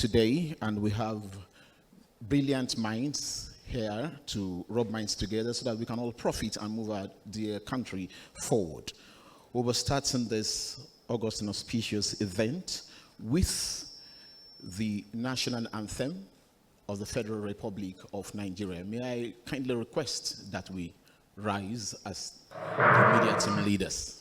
today, and we have brilliant minds here to rub minds together so that we can all profit and move our dear country forward. We will start in this August and auspicious event with the national anthem of the Federal Republic of Nigeria. May I kindly request that we rise as the media team leaders.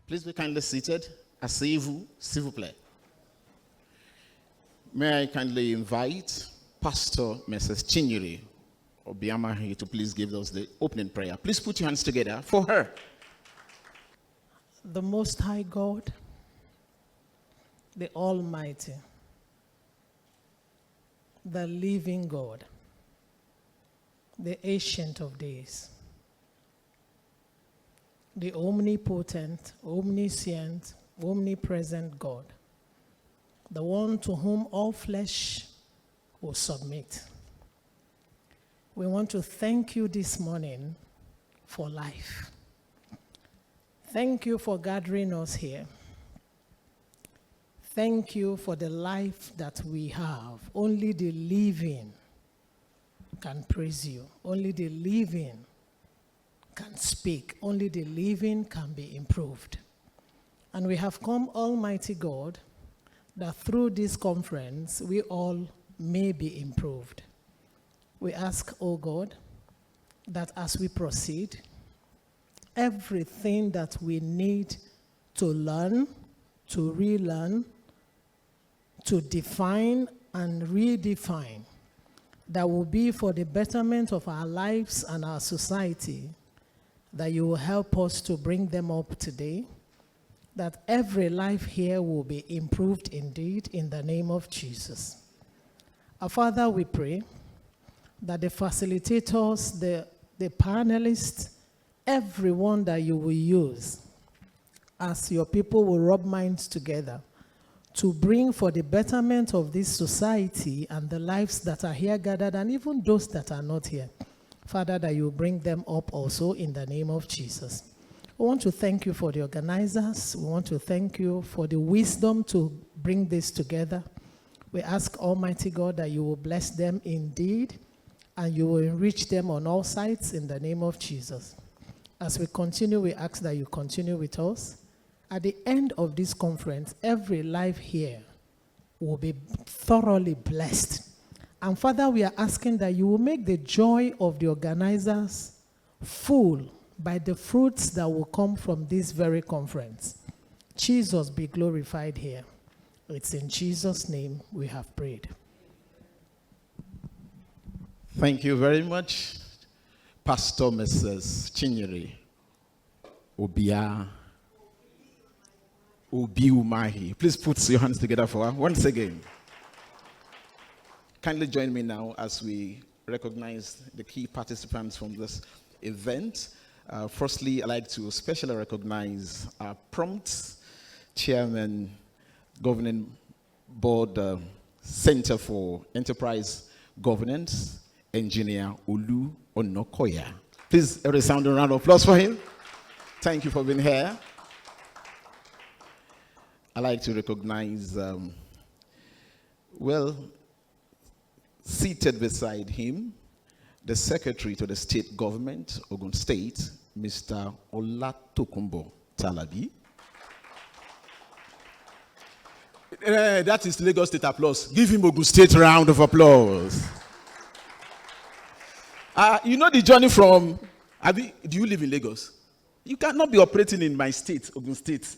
Please be kindly seated. Asseyez-vous, s'il vous plaît. May I kindly invite Pastor Mrs. Chinyere Obiama here to please give us the opening prayer. Please put your hands together for her. The Most High God, the Almighty, the living God, the Ancient of Days, the omnipotent, omniscient, omnipresent God, the one to whom all flesh will submit. We want to thank you this morning for life. Thank you for gathering us here. Thank you for the life that we have. Only the living can praise you. Only the living can speak. Only the living can be improved. And we have come, Almighty God, that through this conference, we all may be improved. We ask, O God, that as we proceed, everything that we need to learn, to relearn, to define and redefine, that will be for the betterment of our lives and our society, that you will help us to bring them up today, that every life here will be improved indeed in the name of Jesus. Our Father, we pray that the facilitators, the panelists, everyone that you will use as your people will rub minds together to bring for the betterment of this society and the lives that are here gathered and even those that are not here. Father, that you bring them up also in the name of Jesus. We want to thank you for the organizers. We want to thank you for the wisdom to bring this together. We ask Almighty God that you will bless them indeed and you will enrich them on all sides in the name of Jesus. As we continue, we ask that you continue with us. At the end of this conference, every life here will be thoroughly blessed. And Father, we are asking that you will make the joy of the organizers full by the fruits that will come from this very conference. Jesus be glorified here. It's in Jesus' name we have prayed. Thank you very much, Pastor Mrs. Chinyere Obiama. Obi Umahi. Please put your hands together for her once again. Kindly join me now as we recognize the key participants from this event. Firstly, I'd like to especially recognize our prompt chairman, Governing Board Center for Enterprise Governance, Engineer Olu Onokoya. Please, a resounding round of applause for him. Thank you for being here. I'd like to recognize, seated beside him, the Secretary to the State Government, Ogun State, Mr. Olatokunbo Talabi. That is Lagos State applause. Give him Ogun State round of applause. You know the journey from, do you live in Lagos? You cannot be operating in my state, Ogun State,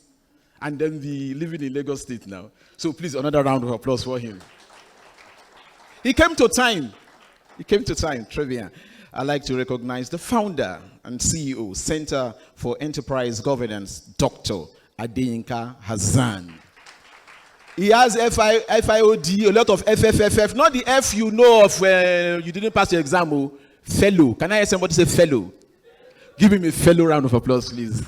and then be living in Lagos State now. So please, another round of applause for him. He came to time. Trivia. I'd like to recognize the founder and CEO, Center for Enterprise Governance, Dr. Adeyinka Hassan. He has FIOD, a lot of FFFF, not the F you know of when you didn't pass your exam. Fellow. Can I hear somebody say fellow? Give him a fellow round of applause, please.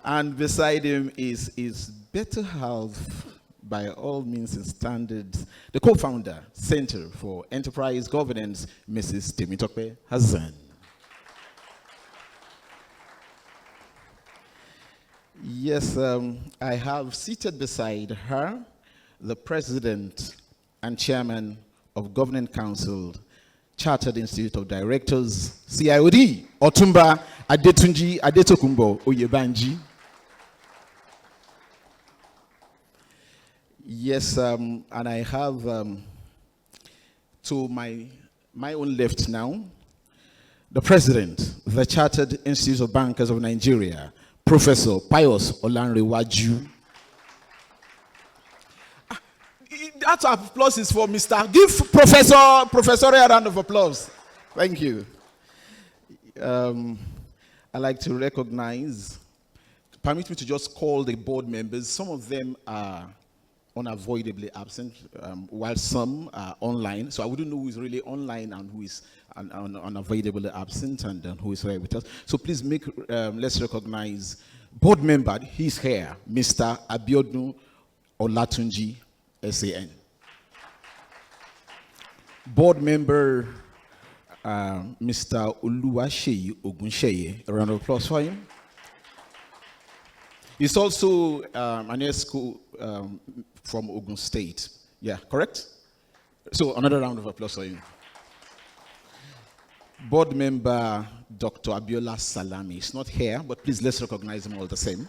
And beside him is his better half, by all means and standards, the co-founder, Center for Enterprise Governance, Mrs. Temitope Hassan. Yes, I have seated beside her the President and Chairman of Governing Council, Chartered Institute of Directors, CIOD, Otumba Adetunji Adetokunbo Oyebanji. Yes, and I have to my own left now, the President, the Chartered Institute of Bankers of Nigeria, Professor Pius Olanrewaju. That applause is for Mr. Give Professor a round of applause. Thank you. I'd like to recognize, permit me to just call the board members. Some of them are unavoidably absent, while some are online. So I wouldn't know who is really online and who is unavoidably absent and who is here with us. So please let's recognize board member. He's here, Mr. Abiodun Olatunji, SAN. Board member, Mr. Oluwaseyi Ogunsheye. A round of applause for him. He's also an ESCO from Ogun State. Yeah, correct? So another round of applause for him. Board member, Dr. Abiola Salami. He's not here, but please let's recognize him all the same.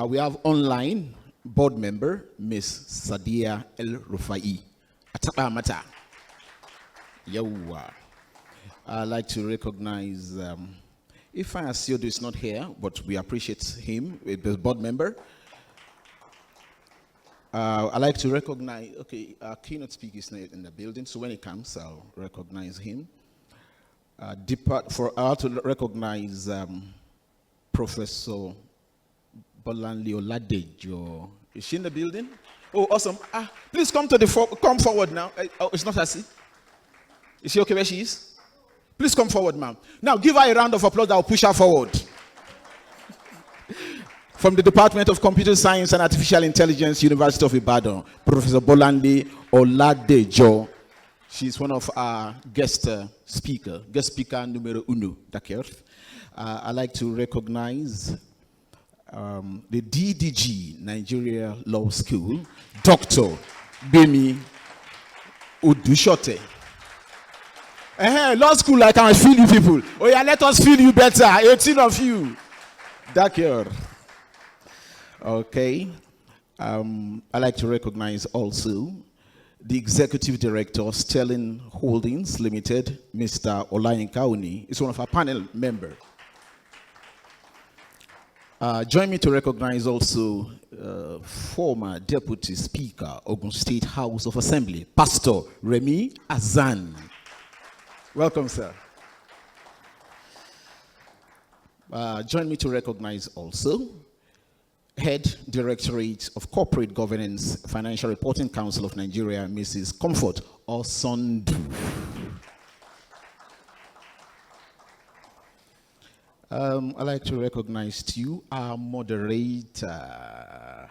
We have online board member, Miss Sadia El Rufai. Atapa Mata. Yawa. I'd like to recognize Ifeanyi Asiodo is not here, but we appreciate him, the board member. I'd like to recognize, our keynote speaker is not in the building, so when he comes, I'll recognize him. For us to recognize Professor Bolanle Oladejo. Is she in the building? Oh, awesome. Please come forward now. It's not her seat. Is she okay where she is? Please come forward, ma'am. Now give her a round of applause that will push her forward. From the Department of Computer Science and Artificial Intelligence, University of Ibadan, Professor Bolanle Oladejo. She's one of our guest speaker numero uno, d'accord? I'd like to recognize the DDG, Nigeria Law School, Dr. Bemi Udushote. Law school, I can feel you people. Oh yeah, let us feel you better. 18 of you. D'accord. Okay. I'd like to recognize also the Executive Director, Sterling Holdings Limited, Mr. Olayinka Oni, is one of our panel members. Join me to recognize also former Deputy Speaker, Ogun State House of Assembly, Pastor Remi Azan. Welcome, sir. Join me to recognize also Head Directorate of Corporate Governance, Financial Reporting Council of Nigeria, Mrs. Comfort Osondu. I'd like to recognize to you our moderator.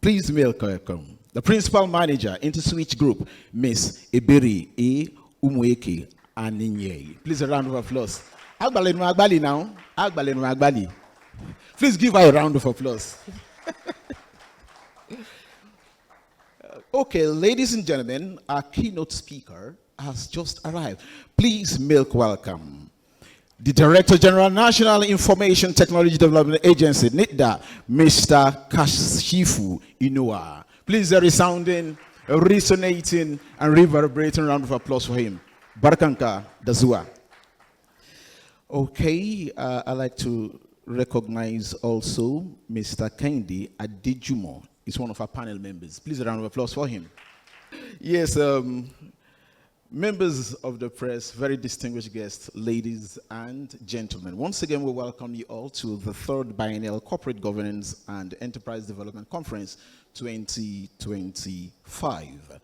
Please welcome the principal manager, InterSwitch Group, Miss Eberi A. Umweke Aninye. Please a round of applause. Agbali now. Agbali. Please give her a round of applause. Okay, ladies and gentlemen, our keynote speaker has just arrived. Please welcome the Director General, National Information Technology Development Agency, NITDA, Mr. Kashifu Inoa. Please a resounding, resonating, and reverberating round of applause for him. Barakanka Dazua. Okay, I'd like to recognize also Mr. Kendi Adejumo. He's one of our panel members. Please a round of applause for him. Yes, members of the press, very distinguished guests, ladies and gentlemen. Once again, we welcome you all to the third Biennial Corporate Governance and Enterprise Development Conference 2025.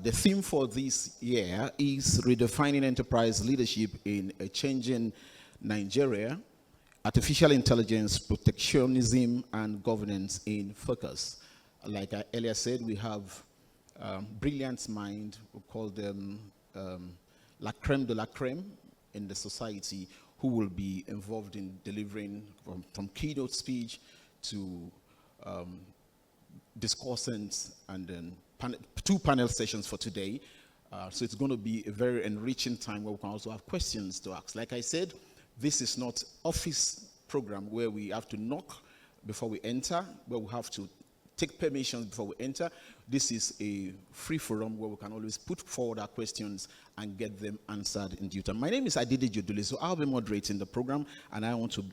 The theme for this year is Redefining Enterprise Leadership in a Changing Nigeria, Artificial Intelligence, Protectionism, and Governance in Focus. Like I earlier said, we have brilliant mind, we call them la creme de la creme in the society, who will be involved in delivering from keynote speech to discussants, and then two panel sessions for today. So it's going to be a very enriching time where we can also have questions to ask. Like I said, this is not office program where we have to knock before we enter, where we have to take permissions before we enter. This is a free forum where we can always put forward our questions and get them answered in due time. My name is Adide Jodule, so I'll be moderating the program, and I want to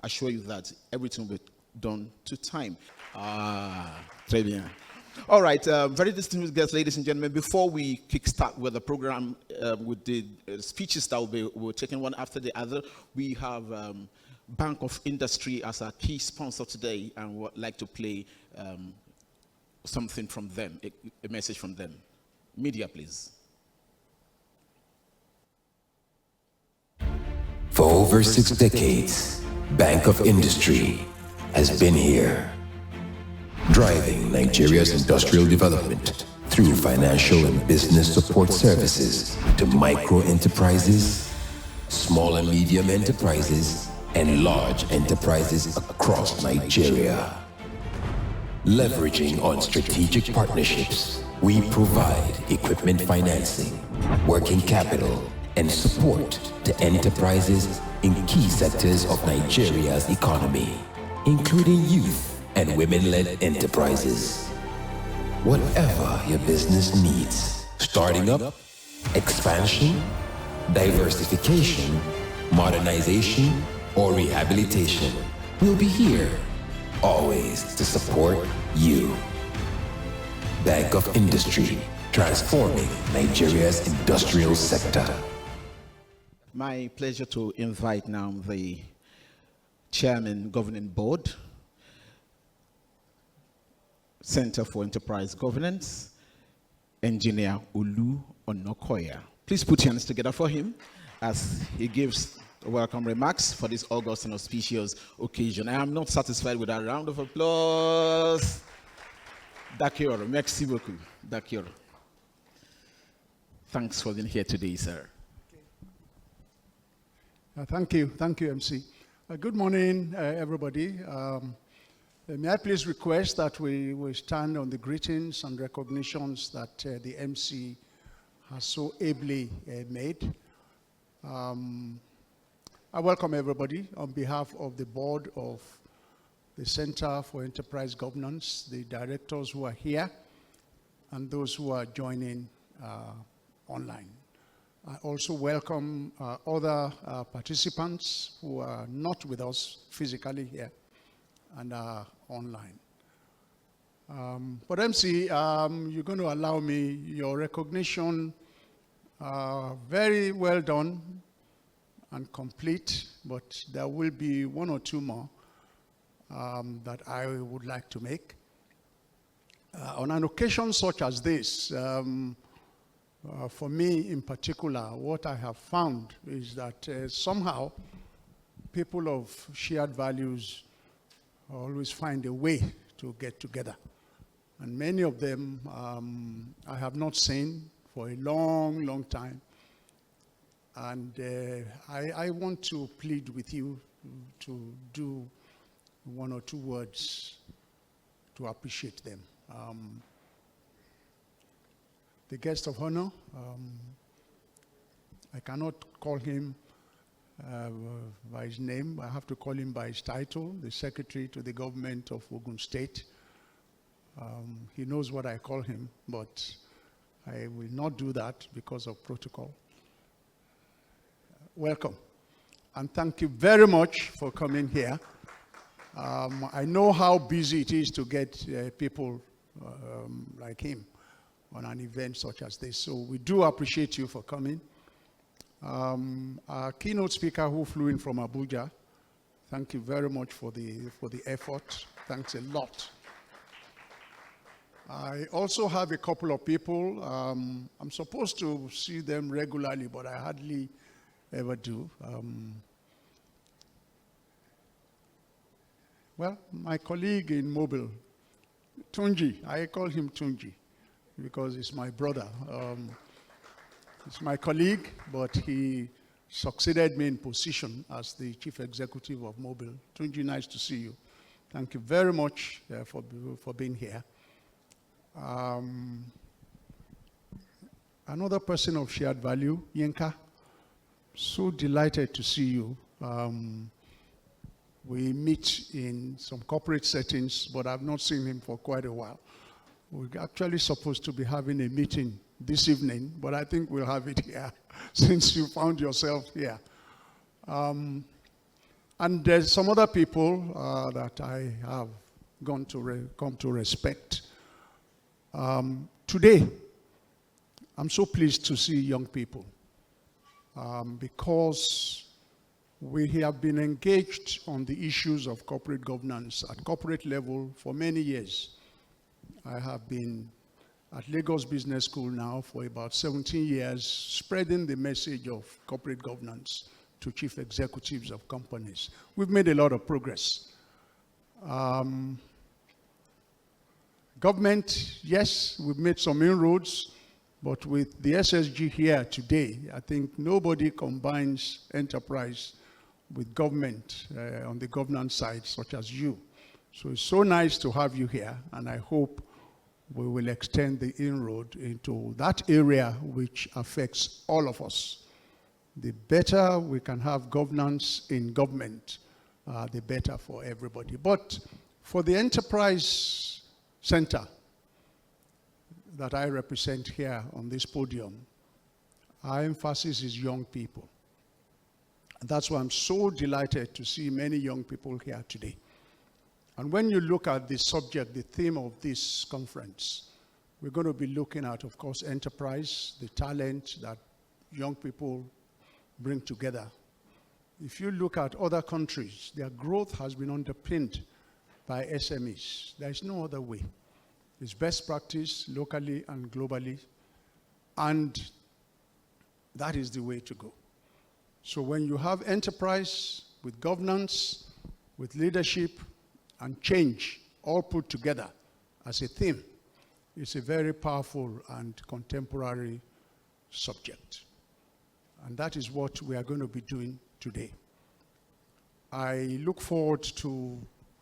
assure you that everything will be done to time. Très bien. All right, very distinguished guests, ladies and gentlemen, before we kickstart with the program, with the speeches that we're taking one after the other, we have Bank of Industry as our key sponsor today, and would like to play something from them, a message from them. Media, please. For over 6 decades, Bank of Industry has been here, driving Nigeria's industrial development through financial and business support services to micro enterprises, small and medium enterprises, and large enterprises across Nigeria. Leveraging on strategic partnerships, we provide equipment financing, working capital, and support to enterprises in key sectors of Nigeria's economy, including youth and women-led enterprises. Whatever your business needs, starting up, expansion, diversification, modernization, or rehabilitation, we'll be here, always to support you. Bank of Industry, transforming Nigeria's industrial sector. My pleasure to invite now the Chairman, Governing Board, Center for Enterprise Governance, Engineer Olu Onokoya. Please put your hands together for him as he gives welcome remarks for this august and auspicious occasion. I am not satisfied with a round of applause. D'accord, merci beaucoup. D'accord. Thanks for being here today, sir. Thank you, MC. Good morning, everybody. May I please request that we stand on the greetings and recognitions that the MC has so ably made. I welcome everybody on behalf of the board of the Center for Enterprise Governance, the directors who are here, and those who are joining online. I also welcome other participants who are not with us physically here and are online. But MC, you're going to allow me your recognition. Very well done. and complete, but there will be one or two more that I would like to make. On an occasion such as this, for me in particular, what I have found is that somehow people of shared values always find a way to get together. And many of them I have not seen for a long, long time. And I want to plead with you to do one or two words to appreciate them. The guest of honor, I cannot call him by his name. I have to call him by his title, the Secretary to the Government of Ogun State. He knows what I call him, but I will not do that because of protocol. Welcome, and thank you very much for coming here. I know how busy it is to get people like him on an event such as this, so we do appreciate you for coming. Our keynote speaker who flew in from Abuja, thank you very much for the effort. Thanks a lot. I also have a couple of people. I'm supposed to see them regularly, but I hardly ever do. Well, my colleague in Mobile, Tunji, I call him Tunji because he's my brother. He's my colleague, but he succeeded me in position as the Chief Executive of Mobile. Tunji, nice to see you. Thank you very much for being here. Another person of shared value, Yinka. So delighted to see you. We meet in some corporate settings, but I've not seen him for quite a while. We're actually supposed to be having a meeting this evening, but I think we'll have it here since you found yourself here. And there's some other people that I have come to respect. Today, I'm so pleased to see young people because we have been engaged on the issues of corporate governance at corporate level for many years. I have been at Lagos Business School now for about 17 years, spreading the message of corporate governance to chief executives of companies. We've made a lot of progress. Government, yes, we've made some inroads, but with the SSG here today, I think nobody combines enterprise with government on the governance side, such as you. So it's so nice to have you here, and I hope we will extend the inroad into that area which affects all of us. The better we can have governance in government, the better for everybody. But for the enterprise center that I represent here on this podium, our emphasis is young people. And that's why I'm so delighted to see many young people here today. And when you look at the subject, the theme of this conference, we're going to be looking at, of course, enterprise, the talent that young people bring together. If you look at other countries, their growth has been underpinned by SMEs. There is no other way. It's best practice locally and globally, and that is the way to go. So when you have enterprise with governance, with leadership, and change all put together as a theme, it's a very powerful and contemporary subject. And that is what we are going to be doing today. I look forward to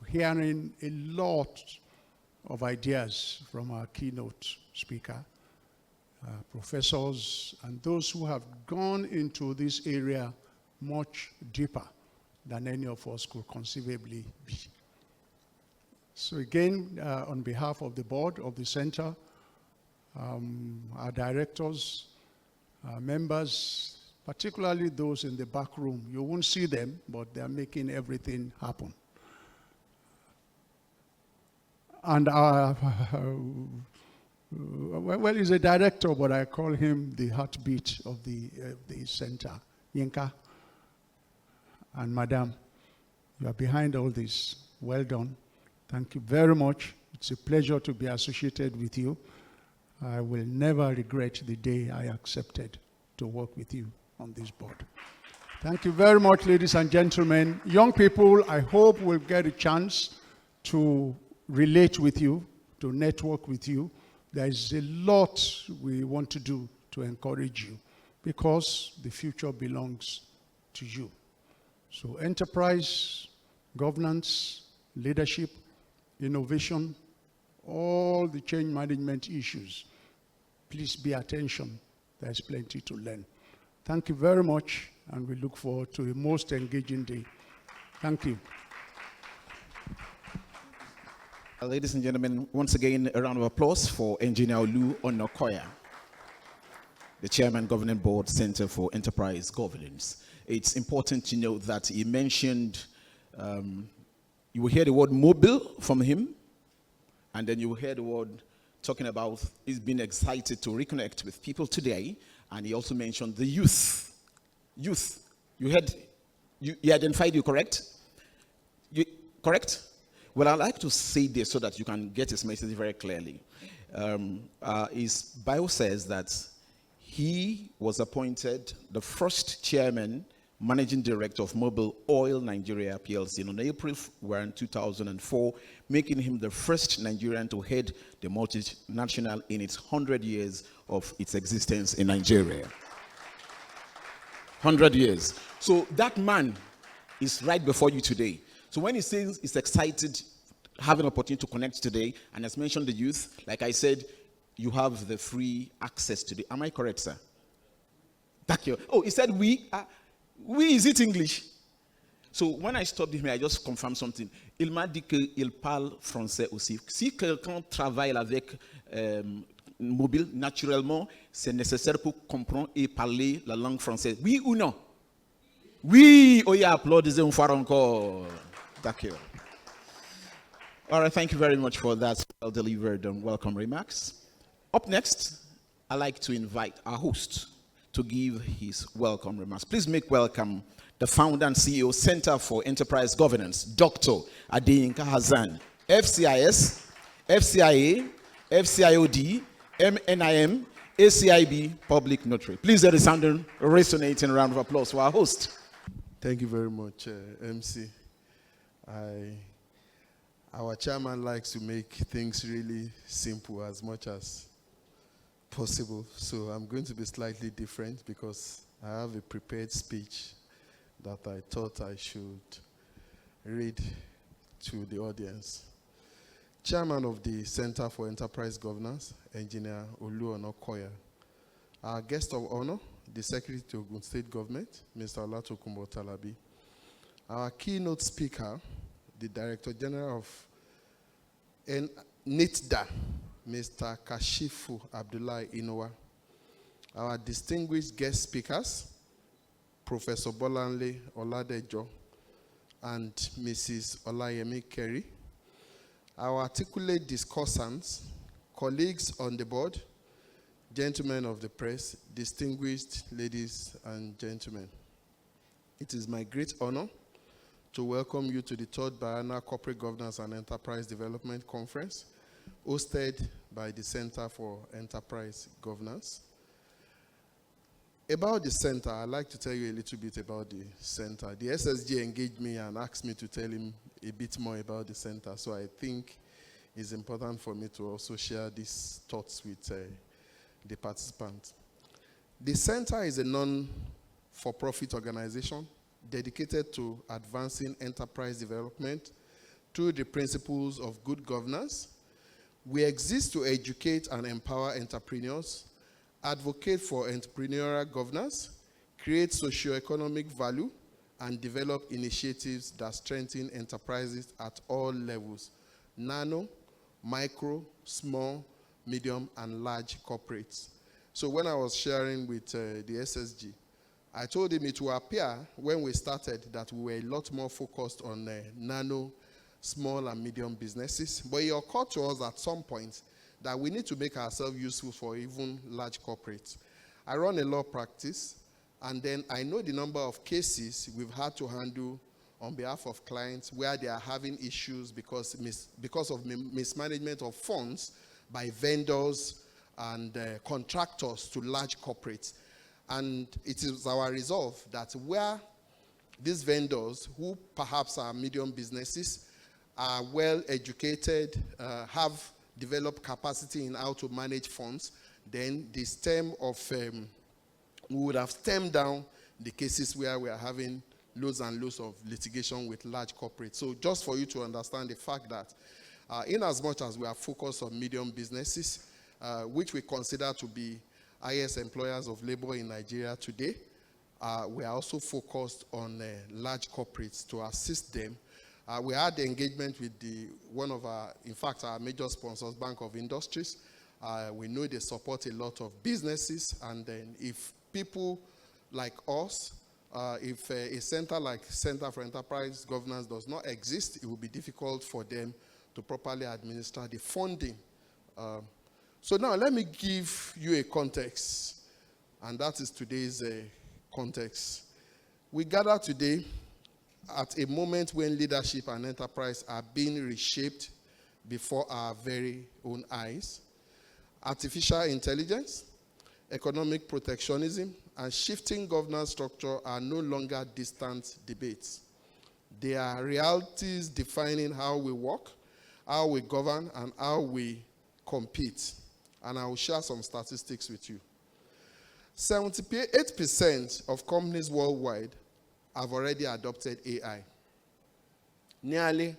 hearing a lot of ideas from our keynote speaker, professors, and those who have gone into this area much deeper than any of us could conceivably be. So again, on behalf of the board of the center, our directors, our members, particularly those in the back room, you won't see them, but they're making everything happen. And well, he's a director, but I call him the heartbeat of the center, Yinka. And Madam, you are behind all this. Well done. Thank you very much. It's a pleasure to be associated with you. I will never regret the day I accepted to work with you on this board. Thank you very much, ladies and gentlemen. Young people, I hope will get a chance to relate with you, to network with you. There is a lot we want to do to encourage you because the future belongs to you. So enterprise, governance, leadership, innovation, all the change management issues, please be attention. There's plenty to learn. Thank you very much, and we look forward to a most engaging day. Thank you. Ladies and gentlemen, once again, a round of applause for Engineer Olu Onokoya, the Chairman, Governing Board, Center for Enterprise Governance. It's important to note that he mentioned, you will hear the word mobile from him, and then you will hear the word talking about he's been excited to reconnect with people today, and he also mentioned the youth. Youth. You heard, he identified you, correct? Correct? Well, I'd like to say this so that you can get his message very clearly. His bio says that he was appointed the first chairman, managing director of Mobil Oil Nigeria PLC on April 1, 2004, making him the first Nigerian to head the multinational in its 100 years of its existence in Nigeria. 100 years. So that man is right before you today. So when he says he's excited having an opportunity to connect today, and has mentioned the youth, like I said, you have the free access today. Am I correct, sir? Thank you. Oh, he said we. We, is it English? So when I stopped him, I just confirmed something. Il m'a dit qu'il parle français aussi. Si quelqu'un travaille avec mobile, naturellement, c'est nécessaire pour comprendre et parler la langue française. Oui ou non? Oui. Oh yeah, applaudissez une fois encore. Thank you. All right, thank you very much for that well-delivered and welcome remarks. Up next, I'd like to invite our host to give his welcome remarks. Please make welcome the founder and CEO, Center for Enterprise Governance, Dr. Adeyinka Hassan, FCIS, FCIA, FCIOD, MNIM, ACIB, Public Notary. Please let a sounding, resonating round of applause for our host. Thank you very much, MC. Our chairman likes to make things really simple as much as possible. So I'm going to be slightly different because I have a prepared speech that I thought I should read to the audience. Chairman of the Center for Enterprise Governance, Engineer Olu Onokoya. Our guest of honor, the Secretary to Ogun State Government, Mr. Olatokunbo Talabi. Our keynote speaker, the Director General of NITDA, Mr. Kashifu Abdullahi Inowa. Our distinguished guest speakers, Professor Bolanle Oladejo and Mrs. Olayemi Kerry. Our articulate discussants, colleagues on the board, gentlemen of the press, distinguished ladies and gentlemen. It is my great honor to welcome you to the 3rd Biennial Corporate Governance and Enterprise Development Conference, hosted by the Center for Enterprise Governance. About the center, I'd like to tell you a little bit about the center. The SSG engaged me and asked me to tell him a bit more about the center, so I think it's important for me to also share these thoughts with the participants. The center is a non-for-profit organization dedicated to advancing enterprise development through the principles of good governance. We exist to educate and empower entrepreneurs, advocate for entrepreneurial governance, create socio-economic value, and develop initiatives that strengthen enterprises at all levels: nano, micro, small, medium, and large corporates. So when I was sharing with the SSG, I told him it will appear when we started that we were a lot more focused on nano, small, and medium businesses. But it occurred to us at some point that we need to make ourselves useful for even large corporates. I run a law practice, And then I know the number of cases we've had to handle on behalf of clients where they are having issues because of mismanagement of funds by vendors and contractors to large corporates. And it is our resolve that where these vendors, who perhaps are medium businesses, are well educated, have developed capacity in how to manage funds, then the we would have stemmed down the cases where we are having loads and loads of litigation with large corporates. So just for you to understand the fact that in as much as we are focused on medium businesses, which we consider to be highest employers of labor in Nigeria today, we are also focused on large corporates to assist them. We had the engagement with our major sponsors, Bank of Industries. We know they support a lot of businesses, and then if people like us, if a center like Center for Enterprise Governance does not exist, it will be difficult for them to properly administer the funding. So now let me give you a context, and that is today's context. We gather today at a moment when leadership and enterprise are being reshaped before our very own eyes. Artificial intelligence, economic protectionism, and shifting governance structure are no longer distant debates. They are realities defining how we work, how we govern, and how we compete. And I will share some statistics with you. 78% of companies worldwide have already adopted AI. Nearly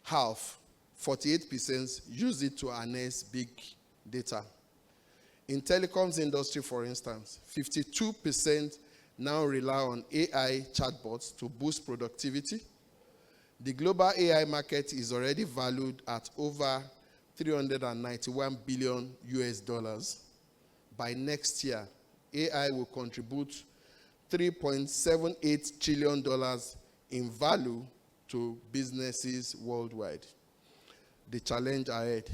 half, 48%, use it to harness big data. In telecoms industry, for instance, 52% now rely on AI chatbots to boost productivity. The global AI market is already valued at over $391 billion US. By next year, AI will contribute $3.78 trillion in value to businesses worldwide. The challenge ahead.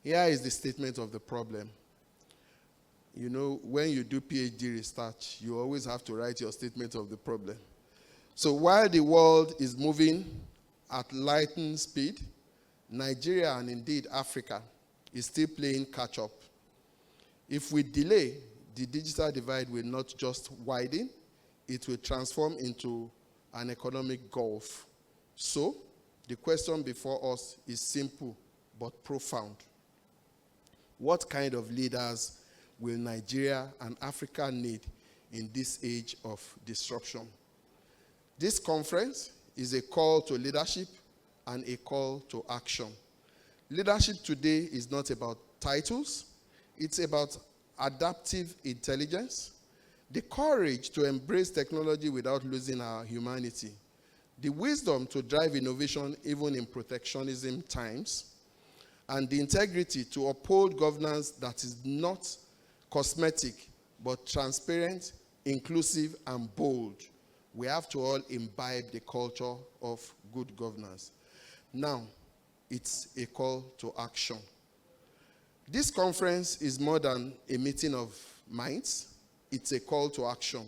Here is the statement of the problem. You know, when you do PhD research, you always have to write your statement of the problem. So while the world is moving at lightning speed, Nigeria and indeed Africa is still playing catch up. If we delay, the digital divide will not just widen, it will transform into an economic gulf. So the question before us is simple but profound. What kind of leaders will Nigeria and Africa need in this age of disruption? This conference is a call to leadership and a call to action. Leadership today is not about titles, it's about adaptive intelligence, the courage to embrace technology without losing our humanity, the wisdom to drive innovation even in protectionism times, and the integrity to uphold governance that is not cosmetic but transparent, inclusive, and bold. We have to all imbibe the culture of good governance. Now, it's a call to action. This conference is more than a meeting of minds. It's a call to action.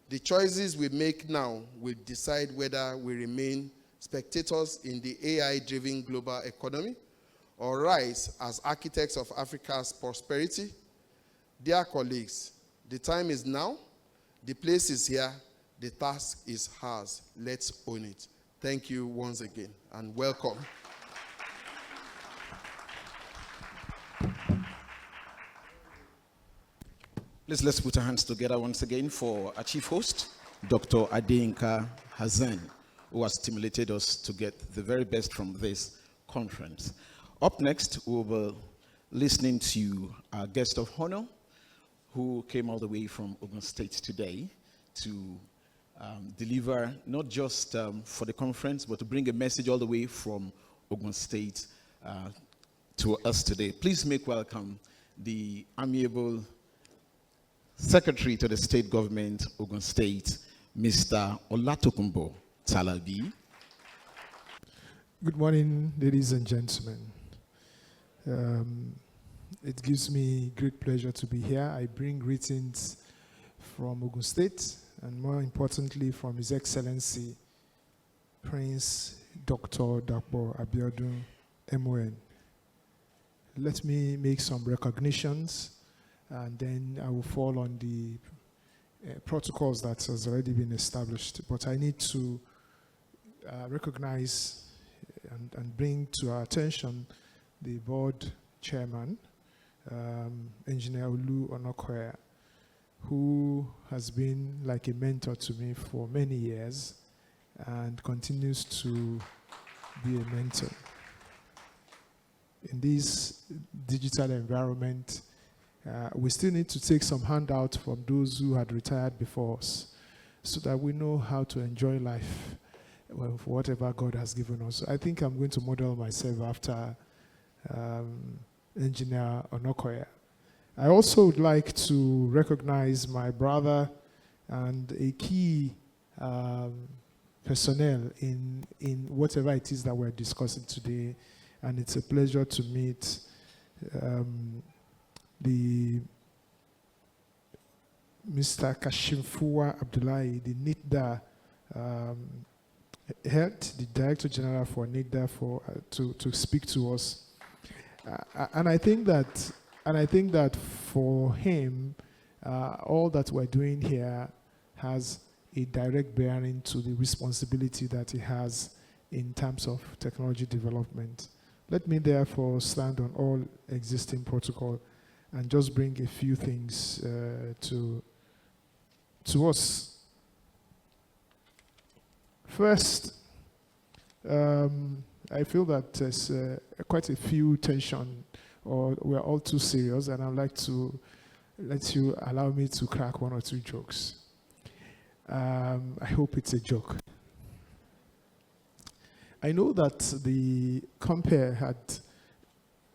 The choices we make now will decide whether we remain spectators in the AI-driven global economy or rise as architects of Africa's prosperity. Dear colleagues, the time is now, the place is here, the task is ours. Let's own it. Thank you once again, and welcome. Let's put our hands together once again for our chief host, Dr. Adeyinka Hazen, who has stimulated us to get the very best from this conference. Up next, we'll be listening to our guest of honor, who came all the way from Ogun State today to deliver not just for the conference, but to bring a message all the way from Ogun State to us today. Please make welcome the amiable Secretary to the State Government, Ogun State, Mr. Olatokunbo Talabi. Good morning, ladies and gentlemen. It gives me great pleasure to be here. I bring greetings from Ogun State, and more importantly, from His Excellency, Prince Dr. Dapo Abiodun MON. Let me make some recognitions, and then I will fall on the protocols that has already been established. But I need to recognize and bring to our attention the board chairman, Engineer Olu Onokoya, who has been like a mentor to me for many years and continues to be a mentor. In this digital environment, we still need to take some handout from those who had retired before us so that we know how to enjoy life for whatever God has given us. I think I'm going to model myself after Engineer Onokoya. I also would like to recognize my brother and a key personnel in whatever it is that we're discussing today. And it's a pleasure to meet the Mr. Kashimfua Abdullahi, the NIDA head, the Director General for NIDA, to speak to us. And I think that for him, all that we're doing here has a direct bearing to the responsibility that he has in terms of technology development. Let me therefore stand on all existing protocol and just bring a few things to us. First, I feel that there's quite a few tension, or we're all too serious, and I'd like to let you allow me to crack one or two jokes. I hope it's a joke. I know that the compere had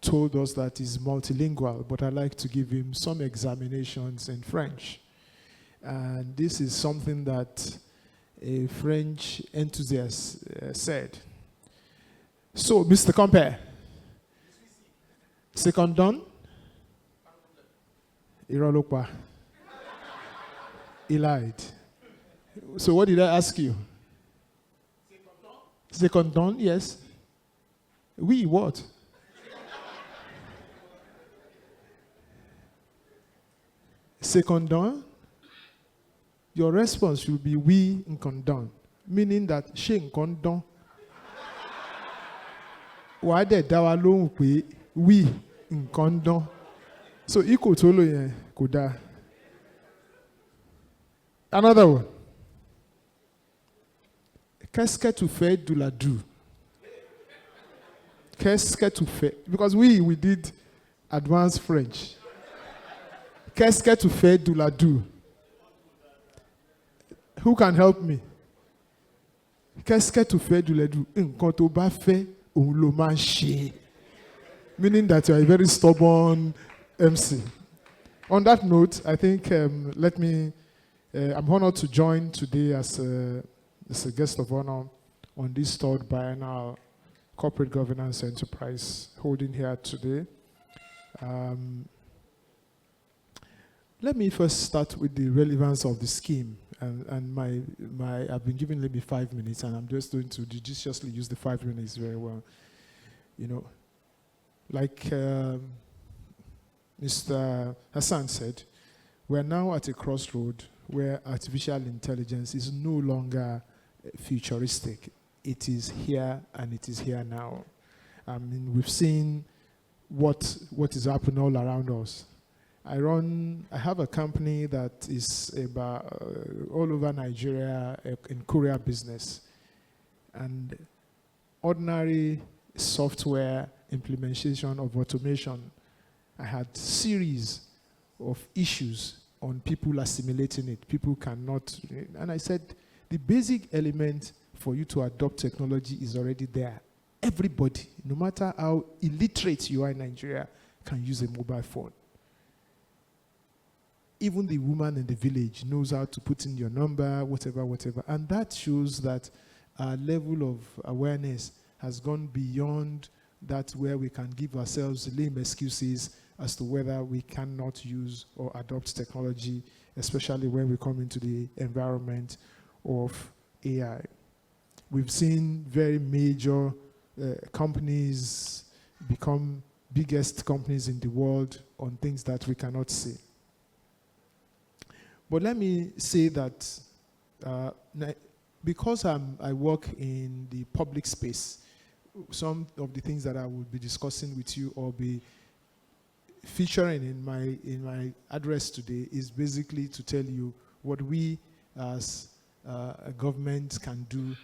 told us that he's multilingual, but I'd like to give him some examinations in French. And this is something that a French enthusiast said. So, Mr. Compere, second done? Irolokwa. He lied. So what did I ask you? Second done, yes. Oui, what? Second done, your response should be oui nkondon, meaning that she nkondon. Why did dawa lohun pe oui nkondon? So iko tolo yen koda. Another one. Qu'est-ce que tu fais de la do? Qu'est-ce que tu fais? Because we did advanced French. Qu'est-ce que tu fais de la do? Who can help me? Qu'est-ce que tu fais de la do? Nkan tó bá fẹ́, òun ló máa ṣe. Meaning that you are a very stubborn MC. On that note, I think I'm honored to join today as a guest of honor on this third biennial corporate governance enterprise holding here today. Let me first start with the relevance of the scheme. And I've been given maybe 5 minutes, and I'm just going to judiciously use the 5 minutes very well. You know, like Mr. Hassan said, we're now at a crossroad where artificial intelligence is no longer futuristic. It is here, and it is here now. I mean, we've seen what is happening all around us. I have a company that is about all over Nigeria in courier business, and ordinary software implementation of automation. I had series of issues on people assimilating it. People cannot, and I said, the basic element for you to adopt technology is already there. Everybody, no matter how illiterate you are in Nigeria, can use a mobile phone. Even the woman in the village knows how to put in your number, whatever. And that shows that our level of awareness has gone beyond that where we can give ourselves lame excuses as to whether we cannot use or adopt technology, especially when we come into the environment of AI. We've seen very major companies become biggest companies in the world on things that we cannot see. But let me say that because I work in the public space, some of the things that I will be discussing with you or be featuring in my address today is basically to tell you what we as a government can do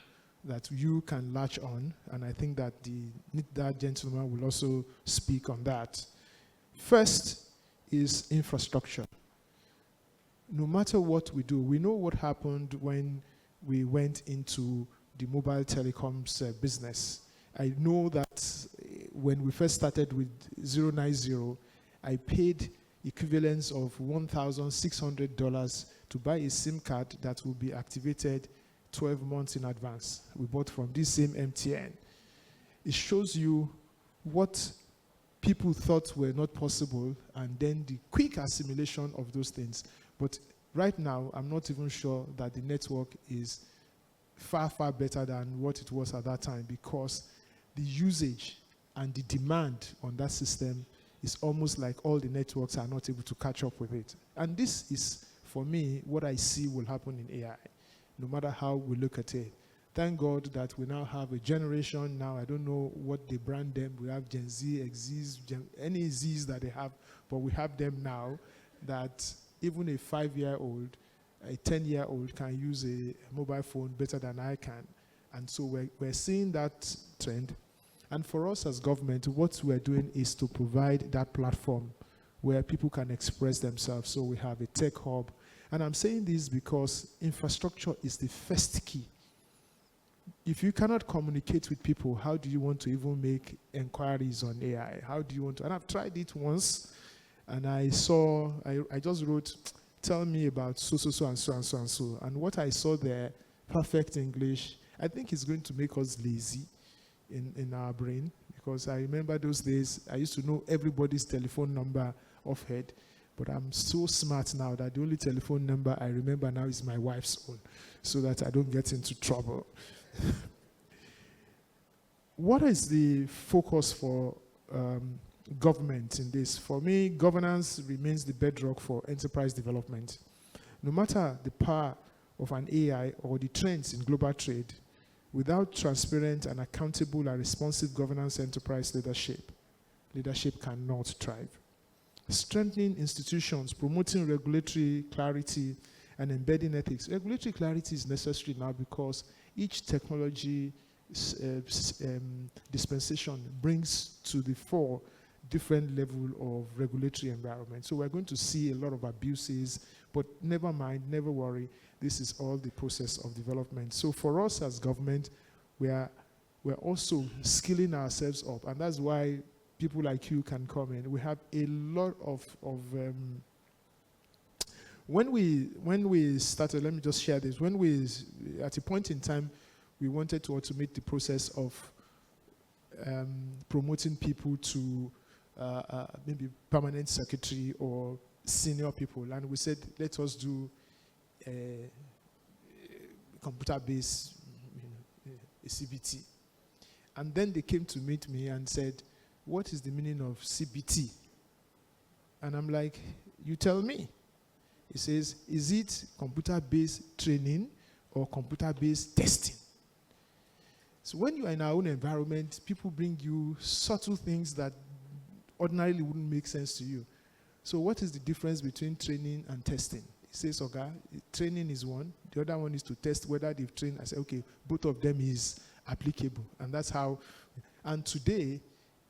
that you can latch on, and I think that that gentleman will also speak on that. First is infrastructure. No matter what we do, we know what happened when we went into the mobile telecoms business. I know that when we first started with 090, I paid equivalents of $1,600 to buy a SIM card that will be activated 12 months in advance. We bought from this same MTN. It shows you what people thought were not possible and then the quick assimilation of those things. But right now, I'm not even sure that the network is far, far better than what it was at that time, because the usage and the demand on that system is almost like all the networks are not able to catch up with it. And this is, for me, what I see will happen in AI, no matter how we look at it. Thank God that we now have a generation now, I don't know what they brand them, we have Gen Z, X's, any Z's that they have, but we have them now that even a 5-year-old, a 10-year-old can use a mobile phone better than I can. And so we're seeing that trend. And for us as government, what we're doing is to provide that platform where people can express themselves. So we have a tech hub. And I'm saying this because infrastructure is the first key. If you cannot communicate with people, how do you want to even make inquiries on AI? How do you want to? And I've tried it once, and I just wrote, tell me about so, and so, and so, and so. And what I saw there, perfect English, I think it's going to make us lazy in our brain, because I remember those days, I used to know everybody's telephone number off head, but I'm so smart now that the only telephone number I remember now is my wife's own, so that I don't get into trouble. What is the focus for government in this? For me, governance remains the bedrock for enterprise development. No matter the power of an AI or the trends in global trade, without transparent and accountable and responsive governance enterprise leadership cannot thrive. Strengthening institutions, promoting regulatory clarity, and embedding ethics. Regulatory clarity is necessary now because each technology dispensation brings to the fore different level of regulatory environment. So we're going to see a lot of abuses, but never mind, never worry. This is all the process of development. So for us as government, we're also skilling ourselves up, and that's why people like you can come in. We have a lot of when we started, let me just share this. When we, at a point in time, we wanted to automate the process of promoting people to maybe permanent secretary or senior people, and we said, let us do computer-based, a CBT. And then they came to meet me and said, what is the meaning of CBT? And I'm like, you tell me. He says, is it computer-based training or computer-based testing? So when you are in our own environment, people bring you subtle things that ordinarily wouldn't make sense to you. So what is the difference between training and testing? He says, okay, training is one. The other one is to test whether they've trained. I say, okay, both of them is applicable. And that's how, and today,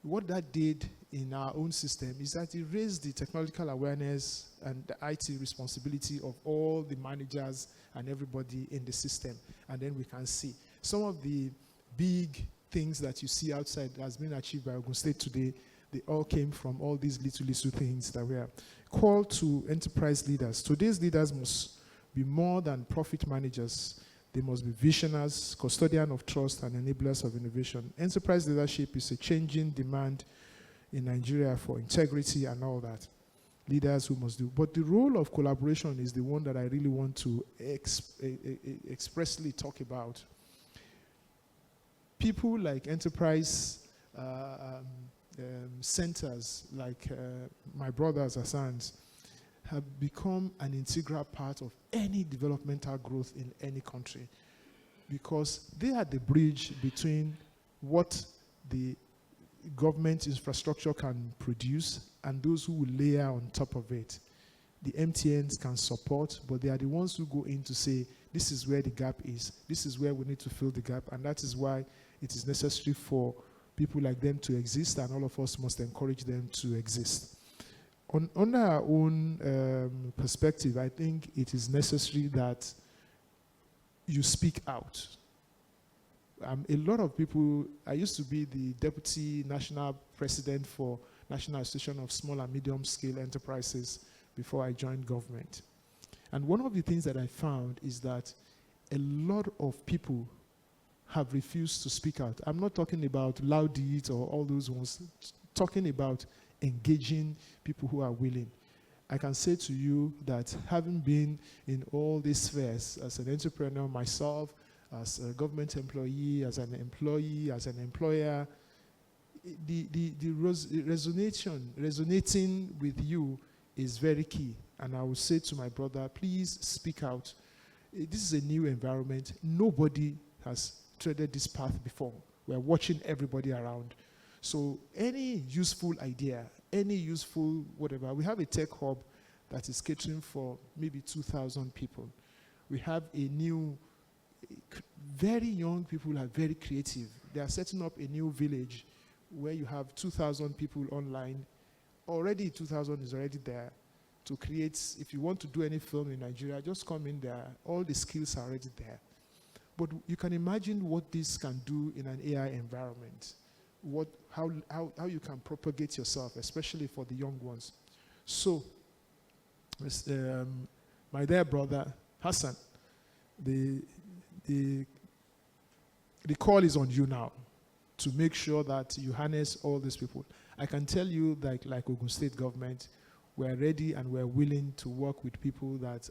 what that did in our own system is that it raised the technological awareness and the IT responsibility of all the managers and everybody in the system. And then we can see some of the big things that you see outside that has been achieved by Ogun State today. They all came from all these little things that were called to enterprise leaders. Today's leaders must be more than profit managers. They must be visionaries, custodians of trust, and enablers of innovation. Enterprise leadership is a changing demand in Nigeria for integrity and all that. Leaders who must do. But the role of collaboration is the one that I really want to expressly talk about. People like enterprise centers, like my brothers Hassan's, have become an integral part of any developmental growth in any country, because they are the bridge between what the government infrastructure can produce and those who will layer on top of it. The MTNs can support, but they are the ones who go in to say, this is where the gap is, this is where we need to fill the gap, and that is why it is necessary for people like them to exist, and all of us must encourage them to exist. On our own perspective, I think it is necessary that you speak out. A lot of people, I used to be the deputy national president for National Association of Small and Medium Scale Enterprises before I joined government. And one of the things that I found is that a lot of people have refused to speak out. I'm not talking about loud deeds or all those ones, talking about engaging people who are willing. I can say to you that having been in all these spheres as an entrepreneur myself, as a government employee, as an employee, as an employer, resonating with you is very key. And I would say to my brother, please speak out. This is a new environment. Nobody has treaded this path before. We're watching everybody around. So any useful idea, any useful whatever, we have a tech hub that is catering for maybe 2,000 people. We have a new, very young people are very creative. They are setting up a new village where you have 2,000 people online. Already 2,000 is already there to create. If you want to do any film in Nigeria, just come in there. All the skills are already there. But you can imagine what this can do in an AI environment. How you can propagate yourself, especially for the young ones. So, my dear brother Hassan, the call is on you now to make sure that you harness all these people. I can tell you that, like Ogun State government, we're ready and we're willing to work with people that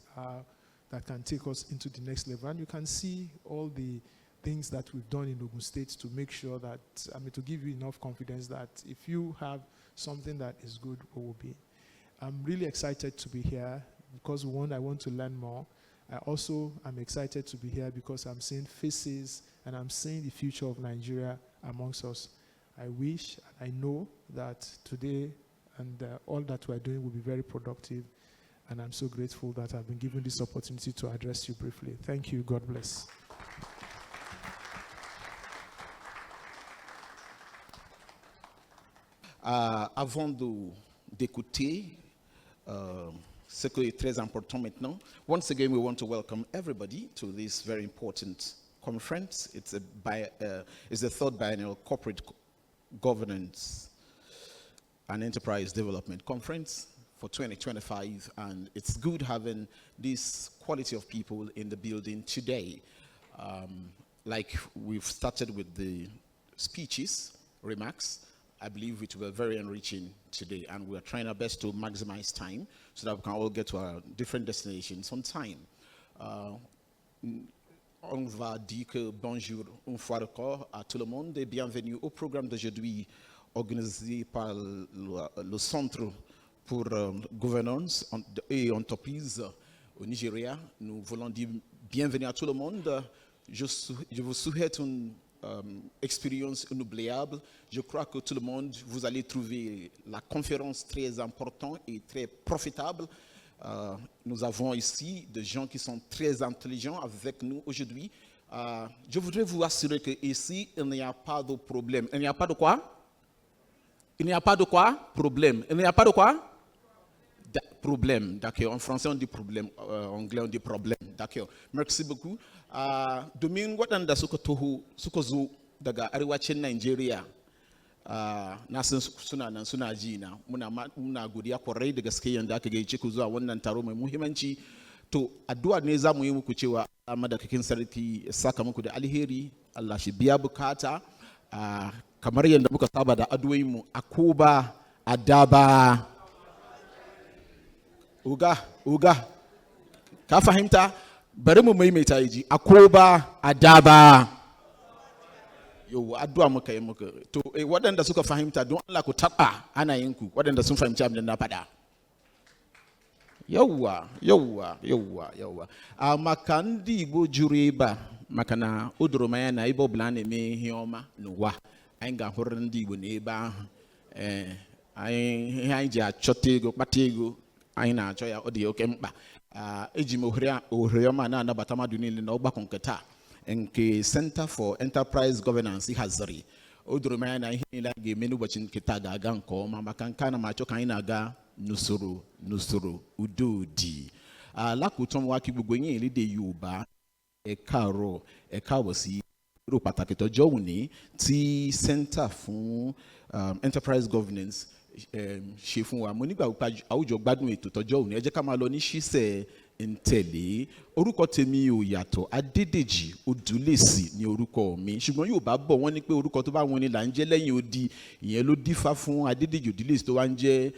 can take us into the next level. And you can see all the things that we've done in Ogun State to make sure that, to give you enough confidence that if you have something that is good, we will be. I'm really excited to be here because, one, I want to learn more. I also am excited to be here because I'm seeing faces and I'm seeing the future of Nigeria amongst us. I wish, I know that today and all that we're doing will be very productive, and I'm so grateful that I've been given this opportunity to address you briefly. Thank you. God bless. Avant d'écouter ce qui est très important maintenant, once again we want to welcome everybody to this very important conference. It's the third Biennial Corporate Governance and Enterprise Development Conference for 2025, and it's good having this quality of people in the building today. Like we've started with the speeches, remarks, I believe it will be very enriching today, and we are trying our best to maximize time so that we can all get to our different destinations on time. On va dire que bonjour une fois encore à tout le monde et bienvenue au programme d'aujourd'hui organisé par le Centre pour Gouvernance et Entreprise au Nigeria. Nous voulons dire bienvenue à tout le monde. Je vous souhaite une expérience inoubliable. Je crois que tout le monde, vous allez trouver la conférence très importante et très profitable. Nous avons ici des gens qui sont très intelligents avec nous aujourd'hui. Je voudrais vous assurer qu'ici, il n'y a pas de problème. Il n'y a pas de quoi? Il n'y a pas de quoi? Problème. Il n'y a pas de quoi? Problème. D'accord. En français, on dit problème. En anglais, on dit problème. D'accord. Merci beaucoup. Domin waɗanda suka zo daga arewacin Nigeria na san suna nan suna ji na muna godiya kwarai da gaske yanda aka gaice ku zuwa wannan taro mai muhimmanci. To addu'a ne za mu yi muku cewa Allah madaukakin sarki ya saka muku da alheri, Allah shi biya bukata, kamar yadda muka saba da addu'o'inmu akuba adaba uga ka fahimta bari mu maimaita yaji akuba adaba yau addu'a muka yi muka to waɗanda suka fahimta don Allah ku taɓa ana yin ku waɗanda sun fahimci abin da na faɗa yawwa maka ndị Igbo juru ebe maka na o doro m anya na ebe ọbụla na-eme ihe ọma n'ụwa anyị ga-ahụrụ ndị Igbo n'ebe ahụ ihe anyị ji achọta ego kpata ego anyị na-achọ ya ọ dị oke mkpa eji m ohere ọma na-anabata mmadụ niile na ọgbakọ nke taa nke Center for Enterprise Governance haziri o doro m anya na ihe niile a ga-eme n'ụbọchị nke taa ga-aga nke ọma maka nke a na m achọ ka anyị na-aga n'usoro udo dị alákòótán wa kí gbogbo yín lédè Yorùbá ẹ káàárọ̀ ẹ káàbọ̀ sí irú pàtàkì tọ́jọ́ òní tí Center fún Enterprise Governance ṣe fún wa mo nígbà wípé àwùjọ gbádùn ètò tọ́jọ́ òní ẹ jẹ́ ká máa lọ ní ṣísẹ̀ ntẹ̀lé orúkọ tèmi ò yàtọ̀ Adédèjì Odùlèsì ni orúkọ mi ṣùgbọ́n Yorùbá bọ̀ wọ́n ní pé orúkọ tó bá wọn ni là ń jẹ́ lẹ́yìn odi ìyẹn ló dífá fún Adédèjì Odùlèsì tó wá ń jẹ́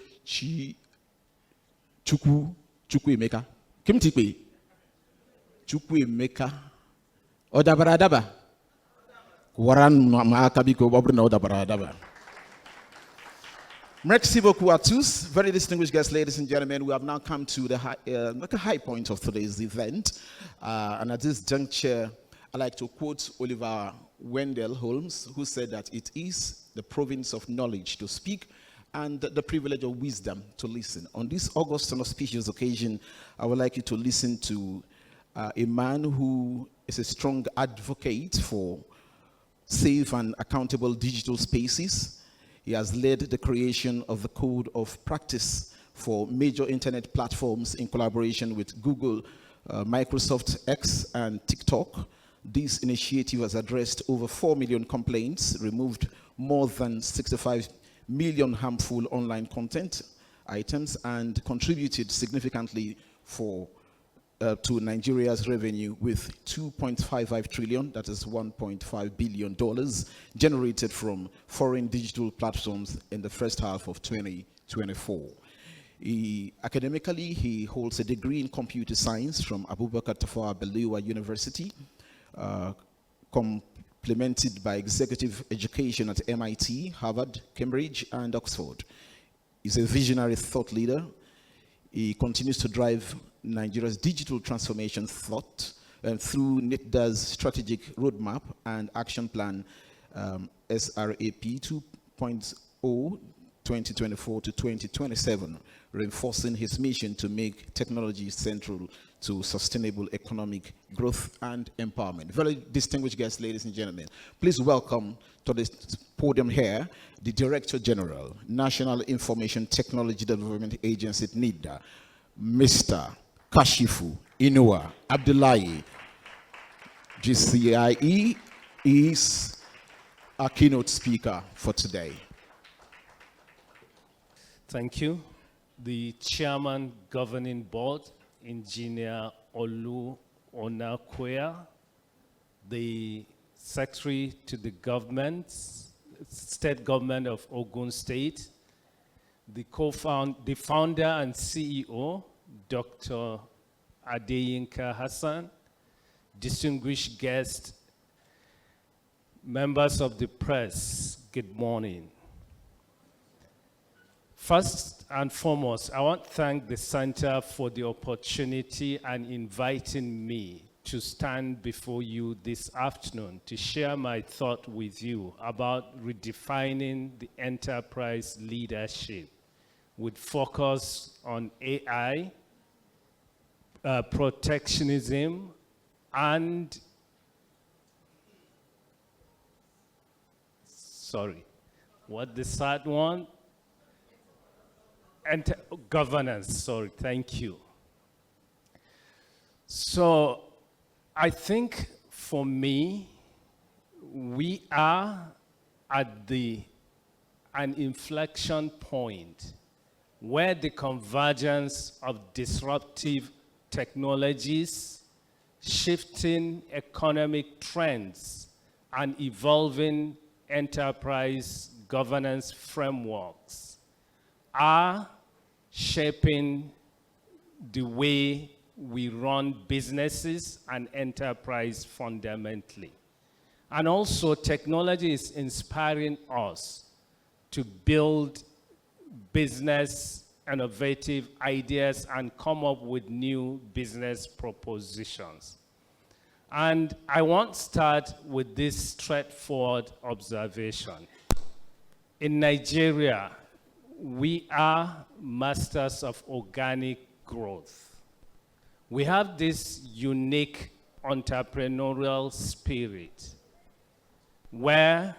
Chukwuemeka kí n ti pè Chukwuemeka ọ̀dàbàràdàbà wàrà aka biko ọ bụrụ na ọ̀dàbàràdàbà. Merci beaucoup à tous. Very distinguished guests, ladies and gentlemen. We have now come to the high point of today's event. And at this juncture, I'd like to quote Oliver Wendell Holmes, who said that it is the province of knowledge to speak and the privilege of wisdom to listen. On this august and auspicious occasion, I would like you to listen to a man who is a strong advocate for safe and accountable digital spaces. He has led the creation of the code of practice for major internet platforms in collaboration with Google, Microsoft X, and TikTok. This initiative has addressed over 4 million complaints, removed more than 65 million harmful online content items, and contributed significantly to Nigeria's revenue with 2.55 trillion, that is $1.5 billion, generated from foreign digital platforms in the first half of 2024. Academically, he holds a degree in computer science from Abubakar Tafawa Balewa University, complemented by executive education at MIT, Harvard, Cambridge, and Oxford. He's a visionary thought leader. He continues to drive Nigeria's digital transformation thought through NITDA's strategic roadmap and action plan SRAP 2.0 2024 to 2027, reinforcing his mission to make technology central to sustainable economic growth and empowerment. Very distinguished guests, ladies and gentlemen, please welcome to this podium here the Director General, National Information Technology Development Agency, NITDA, Mr. Kashifu Inua Abdullahi. GCIE is our keynote speaker for today. Thank you. The Chairman Governing Board, Engineer Olu Onakwea, the Secretary to the government, State Government of Ogun State, the founder and CEO, Dr. Adeyinka Hassan, distinguished guests, members of the press, good morning. First and foremost, I want to thank the Center for the opportunity and inviting me to stand before you this afternoon to share my thought with you about redefining the enterprise leadership with focus on AI, protectionism, and what the third one? And governance, thank you. So I think for me, we are at an inflection point where the convergence of disruptive technologies, shifting economic trends, and evolving enterprise governance frameworks are shaping the way we run businesses and enterprise fundamentally. And also, technology is inspiring us to build business innovative ideas and come up with new business propositions. And I want to start with this straightforward observation. In Nigeria, we are masters of organic growth. We have this unique entrepreneurial spirit where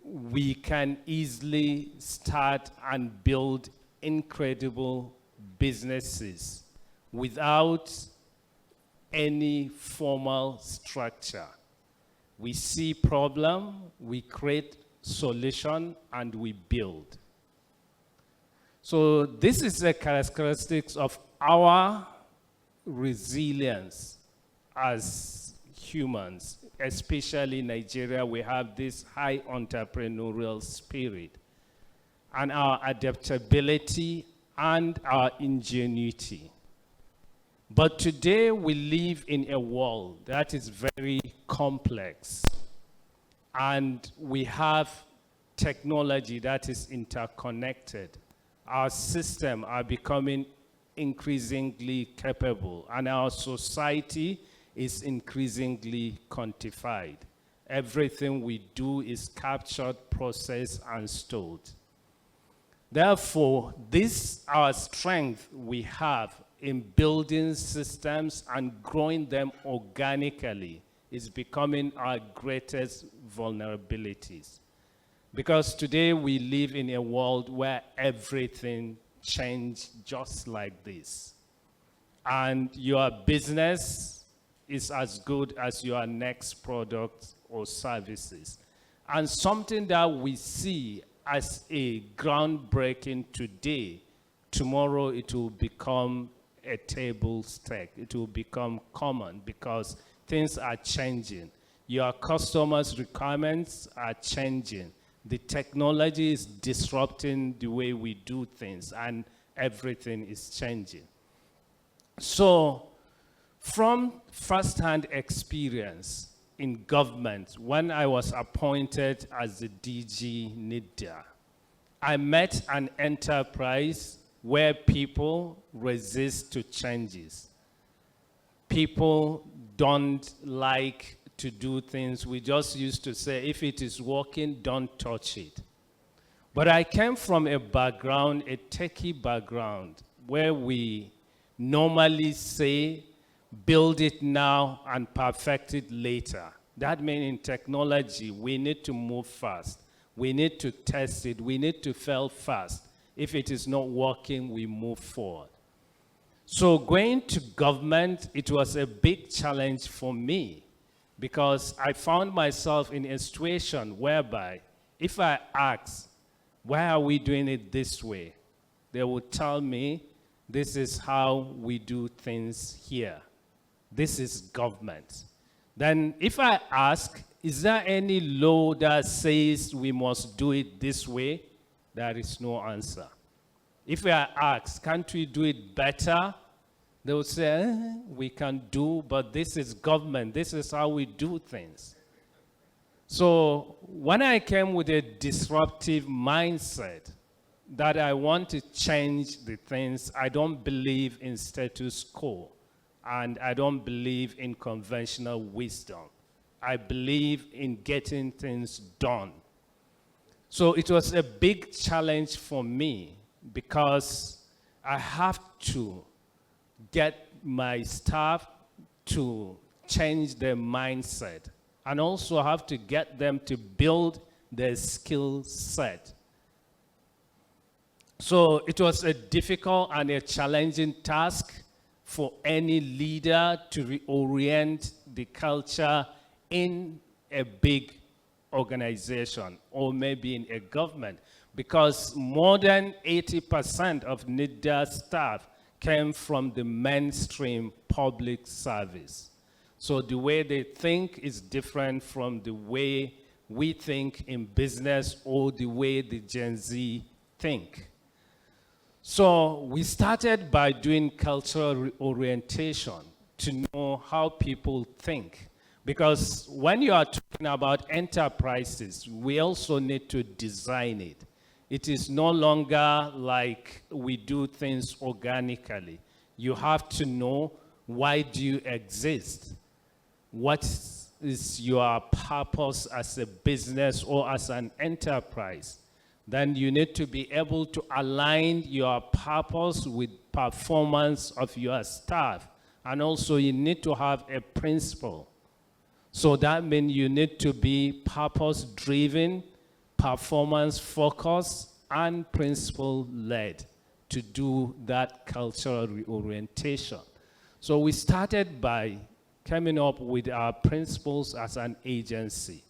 we can easily start and build incredible businesses without any formal structure. We see problem, we create solution, and we build. So this is the characteristics of our resilience as humans. Especially in Nigeria, we have this high entrepreneurial spirit, and our adaptability and our ingenuity. But today we live in a world that is very complex, and we have technology that is interconnected. Our systems are becoming increasingly capable, and our society is increasingly quantified. Everything we do is captured, processed, and stored. Therefore, this our strength we have in building systems and growing them organically is becoming our greatest vulnerabilities. Because today we live in a world where everything changed just like this. And your business is as good as your next product or services. And something that we see as a groundbreaking today, tomorrow it will become a table stake. It will become common because things are changing. Your customers' requirements are changing. The technology is disrupting the way we do things, and everything is changing. So, from first-hand experience in government, when I was appointed as the DG NIDA, I met an enterprise where people resist to changes. People don't like to do things. We just used to say, if it is working, don't touch it. But I came from a background, a techie background, where we normally say, build it now and perfect it later. That means in technology, we need to move fast. We need to test it. We need to fail fast. If it is not working, we move forward. So going to government, it was a big challenge for me because I found myself in a situation whereby if I ask, why are we doing it this way? They would tell me, this is how we do things here. This is government. Then if I ask, is there any law that says we must do it this way? There is no answer. If I ask, can't we do it better? They will say, we can do, but this is government. This is how we do things. So when I came with a disruptive mindset that I want to change the things, I don't believe in status quo. And I don't believe in conventional wisdom. I believe in getting things done. So it was a big challenge for me because I have to get my staff to change their mindset and also have to get them to build their skill set. So it was a difficult and a challenging task for any leader to reorient the culture in a big organization or maybe in a government, because more than 80% of NIDA staff came from the mainstream public service. So the way they think is different from the way we think in business or the way the Gen Z think. So we started by doing cultural orientation to know how people think. Because when you are talking about enterprises, we also need to design it. It is no longer like we do things organically. You have to know, why do you exist? What is your purpose as a business or as an enterprise? Then you need to be able to align your purpose with performance of your staff. And also you need to have a principle. So that means you need to be purpose-driven, performance-focused, and principle-led to do that cultural reorientation. So we started by coming up with our principles as an agency.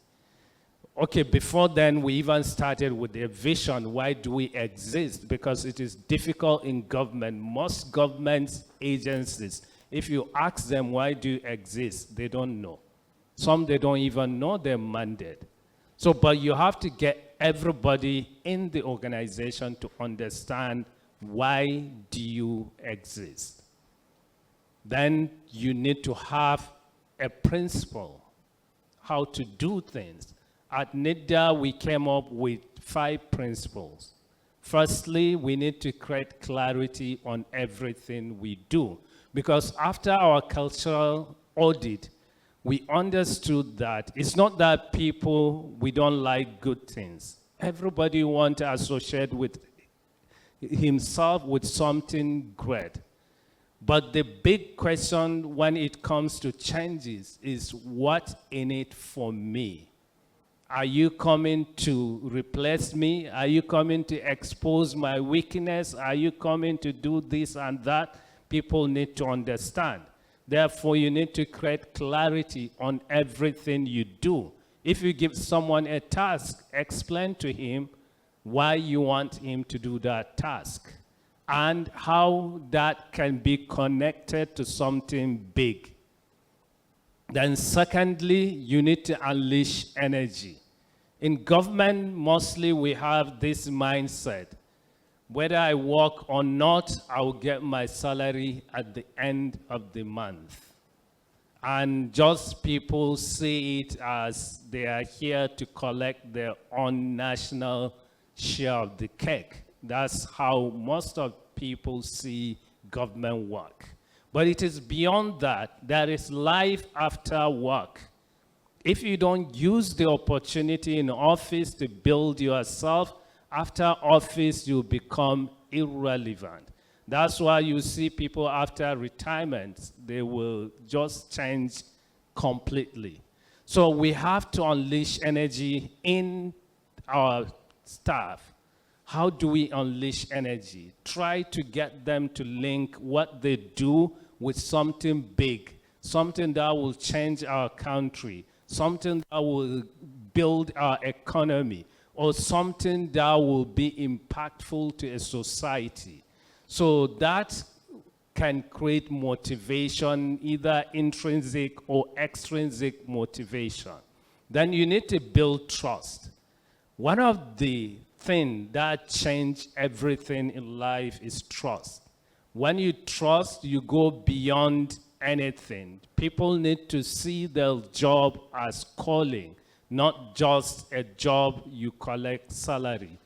Okay, before then, we even started with a vision. Why do we exist? Because it is difficult in government. Most government agencies, if you ask them, why do you exist? They don't know. Some, they don't even know their mandate. So, but you have to get everybody in the organization to understand, why do you exist? Then you need to have a principle, how to do things. At NIDA, we came up with 5 principles. Firstly, we need to create clarity on everything we do. Because after our cultural audit, we understood that it's not that we don't like good things. Everybody wants to associate with himself with something great. But the big question when it comes to changes is, what in it for me? Are you coming to replace me? Are you coming to expose my weakness? Are you coming to do this and that? People need to understand. Therefore, you need to create clarity on everything you do. If you give someone a task, explain to him why you want him to do that task and how that can be connected to something big. Then secondly, you need to unleash energy. In government, mostly we have this mindset. Whether I work or not, I will get my salary at the end of the month. And just people see it as they are here to collect their own national share of the cake. That's how most of people see government work. But it is beyond that. There is life after work. If you don't use the opportunity in office to build yourself, after office, you become irrelevant. That's why you see people after retirement, they will just change completely. So we have to unleash energy in our staff. How do we unleash energy? Try to get them to link what they do with something big, something that will change our country, something that will build our economy, or something that will be impactful to a society. So that can create motivation, either intrinsic or extrinsic motivation. Then you need to build trust. One of the things that change everything in life is trust. When you trust, you go beyond anything. People need to see their job as calling, not just a job you collect salary.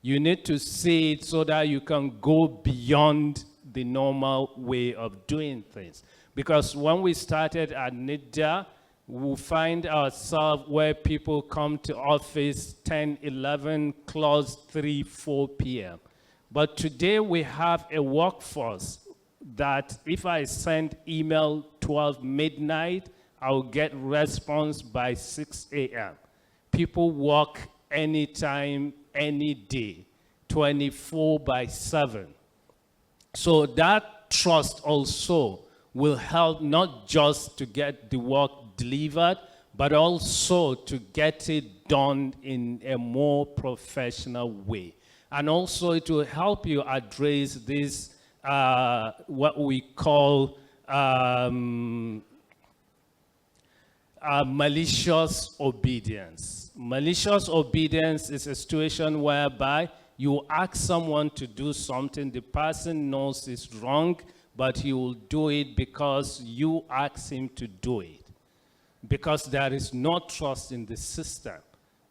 You need to see it so that you can go beyond the normal way of doing things. Because when we started at NIDA, we find ourselves where people come to office 10, 11, close 3, 4 p.m. But today we have a workforce that if I send email 12 midnight, I'll get response by 6 a.m. People work anytime, any day, 24/7. So that trust also will help not just to get the work delivered, but also to get it done in a more professional way. And also it will help you address this, what we call malicious obedience. Malicious obedience is a situation whereby you ask someone to do something the person knows is wrong, but he will do it because you ask him to do it. Because there is no trust in the system.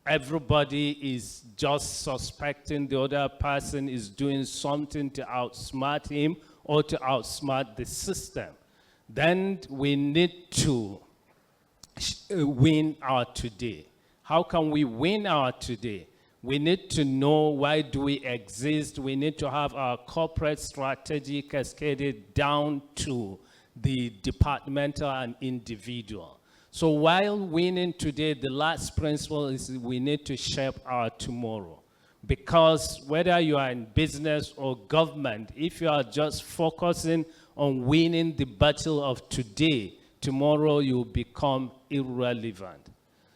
Everybody is just suspecting the other person is doing something to outsmart him or to outsmart the system. Then we need to win our today. How can we win our today? We need to know why do we exist. We need to have our corporate strategy cascaded down to the departmental and individual. So while winning today, the last principle is we need to shape our tomorrow. Because whether you are in business or government, if you are just focusing on winning the battle of today, tomorrow you will become irrelevant.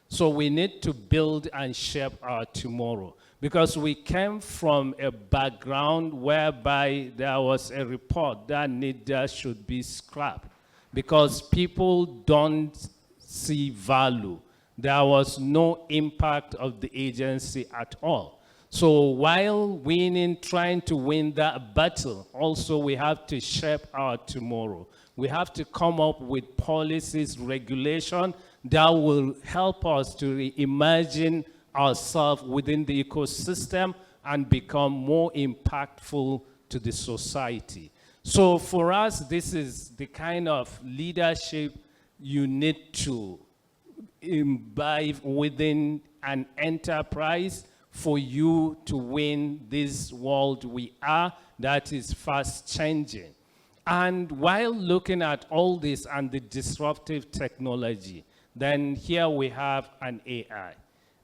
So we need to build and shape our tomorrow. Because we came from a background whereby there was a report that NIDA should be scrapped. Because people don't see value. There was no impact of the agency at all. So while winning, trying to win that battle, also we have to shape our tomorrow. We have to come up with policies, regulation that will help us to reimagine ourselves within the ecosystem and become more impactful to the society. So for us, this is the kind of leadership you need to imbibe within an enterprise for you to win this world we are that is fast changing. And while looking at all this and the disruptive technology, then here we have an AI,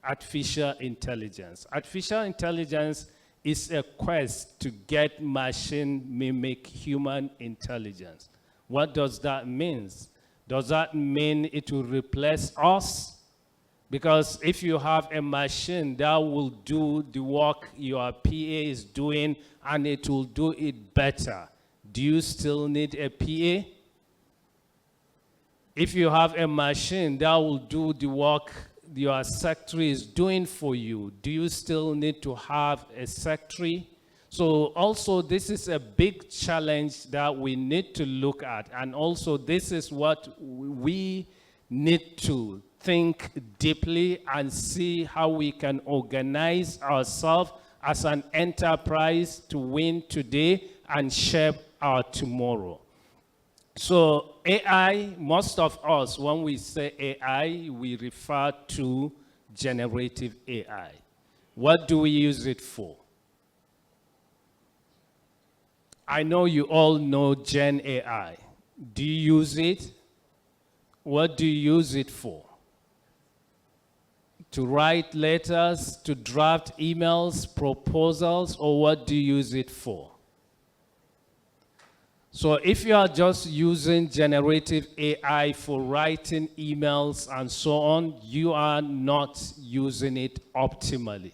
artificial intelligence. Artificial intelligence is a quest to get machine mimic human intelligence. What does that mean? Does that mean it will replace us? Because if you have a machine that will do the work your PA is doing and it will do it better, do you still need a PA? If you have a machine that will do the work your secretary is doing for you, do you still need to have a secretary? So also this is a big challenge that we need to look at. And also this is what we need to think deeply and see how we can organize ourselves as an enterprise to win today and shape our tomorrow. So AI, most of us, when we say AI, we refer to generative AI. What do we use it for? I know you all know Gen AI. Do you use it? What do you use it for? To write letters, to draft emails, proposals, or what do you use it for? So if you are just using generative AI for writing emails and so on, you are not using it optimally.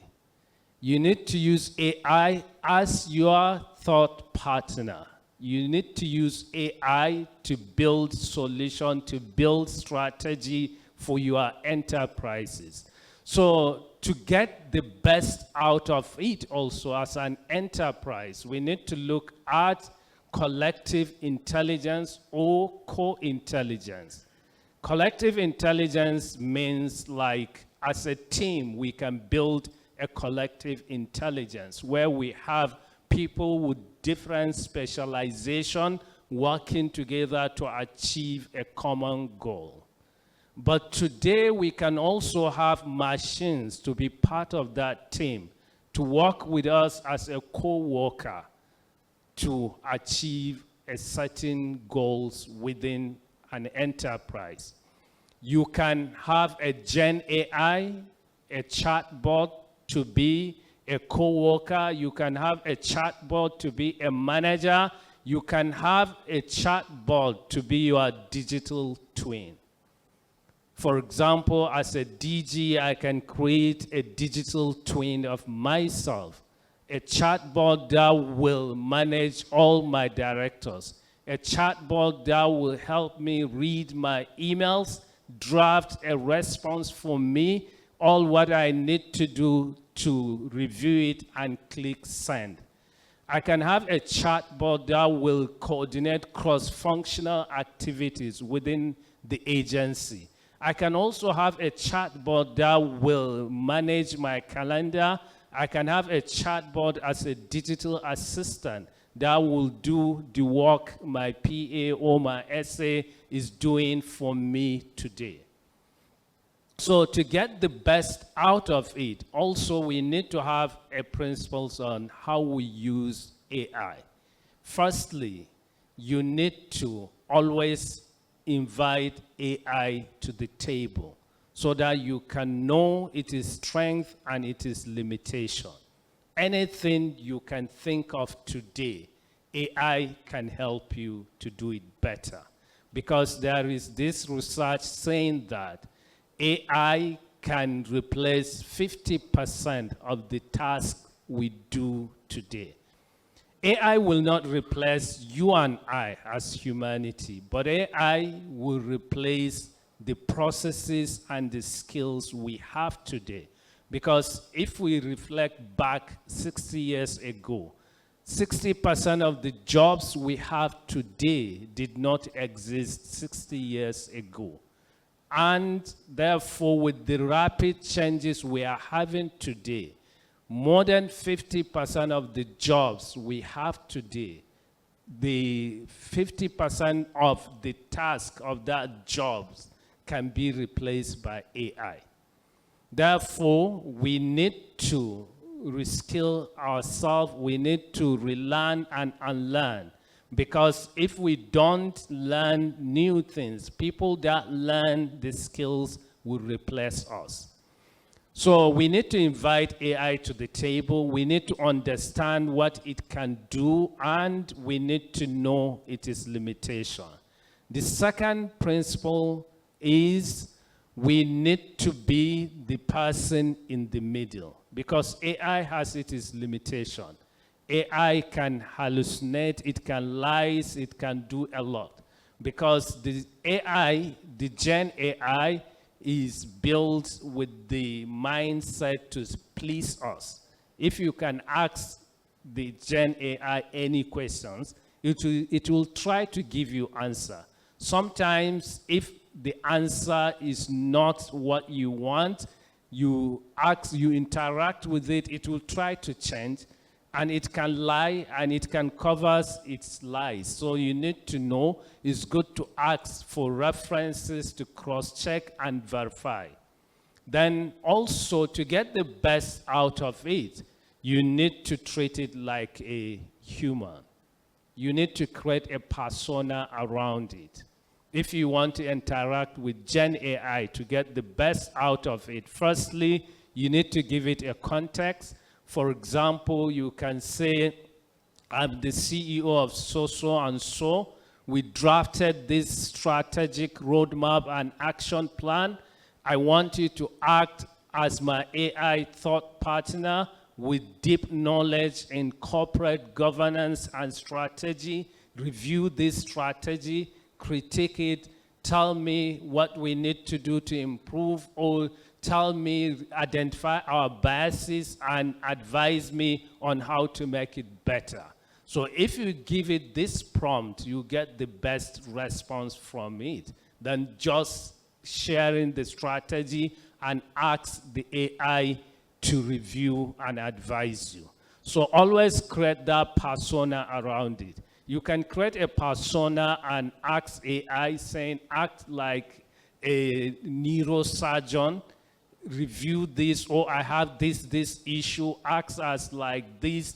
You need to use AI as your thought partner. You need to use AI to build solution, to build strategy for your enterprises. So to get the best out of it also as an enterprise, we need to look at collective intelligence or co-intelligence. Collective intelligence means like as a team, we can build a collective intelligence where we have people with different specialization working together to achieve a common goal. But today we can also have machines to be part of that team, to work with us as a co-worker to achieve a certain goals within an enterprise. You can have a Gen AI, a chatbot to be a co-worker. You can have a chatbot to be a manager. You can have a chatbot to be your digital twin. For example, as a DG, I can create a digital twin of myself, a chatbot that will manage all my directors, a chatbot that will help me read my emails, draft a response for me, all what I need to do to review it and click send. I can have a chatbot that will coordinate cross-functional activities within the agency. I can also have a chatbot that will manage my calendar. I can have a chatbot as a digital assistant that will do the work my PA or my SA is doing for me today. So to get the best out of it, also we need to have a principles on how we use AI. Firstly, you need to always invite AI to the table so that you can know its strength and its limitation. Anything you can think of today, AI can help you to do it better. Because there is this research saying that AI can replace 50% of the tasks we do today. AI will not replace you and I as humanity, but AI will replace the processes and the skills we have today. Because if we reflect back 60 years ago, 60% of the jobs we have today did not exist 60 years ago. And therefore, with the rapid changes we are having today, more than 50% of the jobs we have today, the 50% of the task of that jobs can be replaced by AI. Therefore, we need to reskill ourselves, we need to relearn and unlearn. Because if we don't learn new things, people that learn the skills will replace us. So we need to invite AI to the table. We need to understand what it can do, and we need to know its limitation. The second principle is we need to be the person in the middle, because AI has its limitation. AI can hallucinate, it can lie, it can do a lot. Because the AI, the Gen AI, is built with the mindset to please us. If you can ask the Gen AI any questions, it will try to give you answer. Sometimes, if the answer is not what you want, you interact with it, it will try to change. And it can lie, and it can cover its lies. So you need to know, it's good to ask for references to cross-check and verify. Then also, to get the best out of it, you need to treat it like a human. You need to create a persona around it. If you want to interact with Gen AI to get the best out of it, firstly, you need to give it a context. For example, you can say, I'm the CEO of so and so. We drafted this strategic roadmap and action plan. I want you to act as my AI thought partner with deep knowledge in corporate governance and strategy. Review this strategy, critique it, tell me what we need to do to improve, or tell me, identify our biases and advise me on how to make it better. So if you give it this prompt, you get the best response from it than just sharing the strategy and ask the AI to review and advise you. So always create that persona around it. You can create a persona and ask AI saying, act like a neurosurgeon, review this, or I have this issue, acts as like this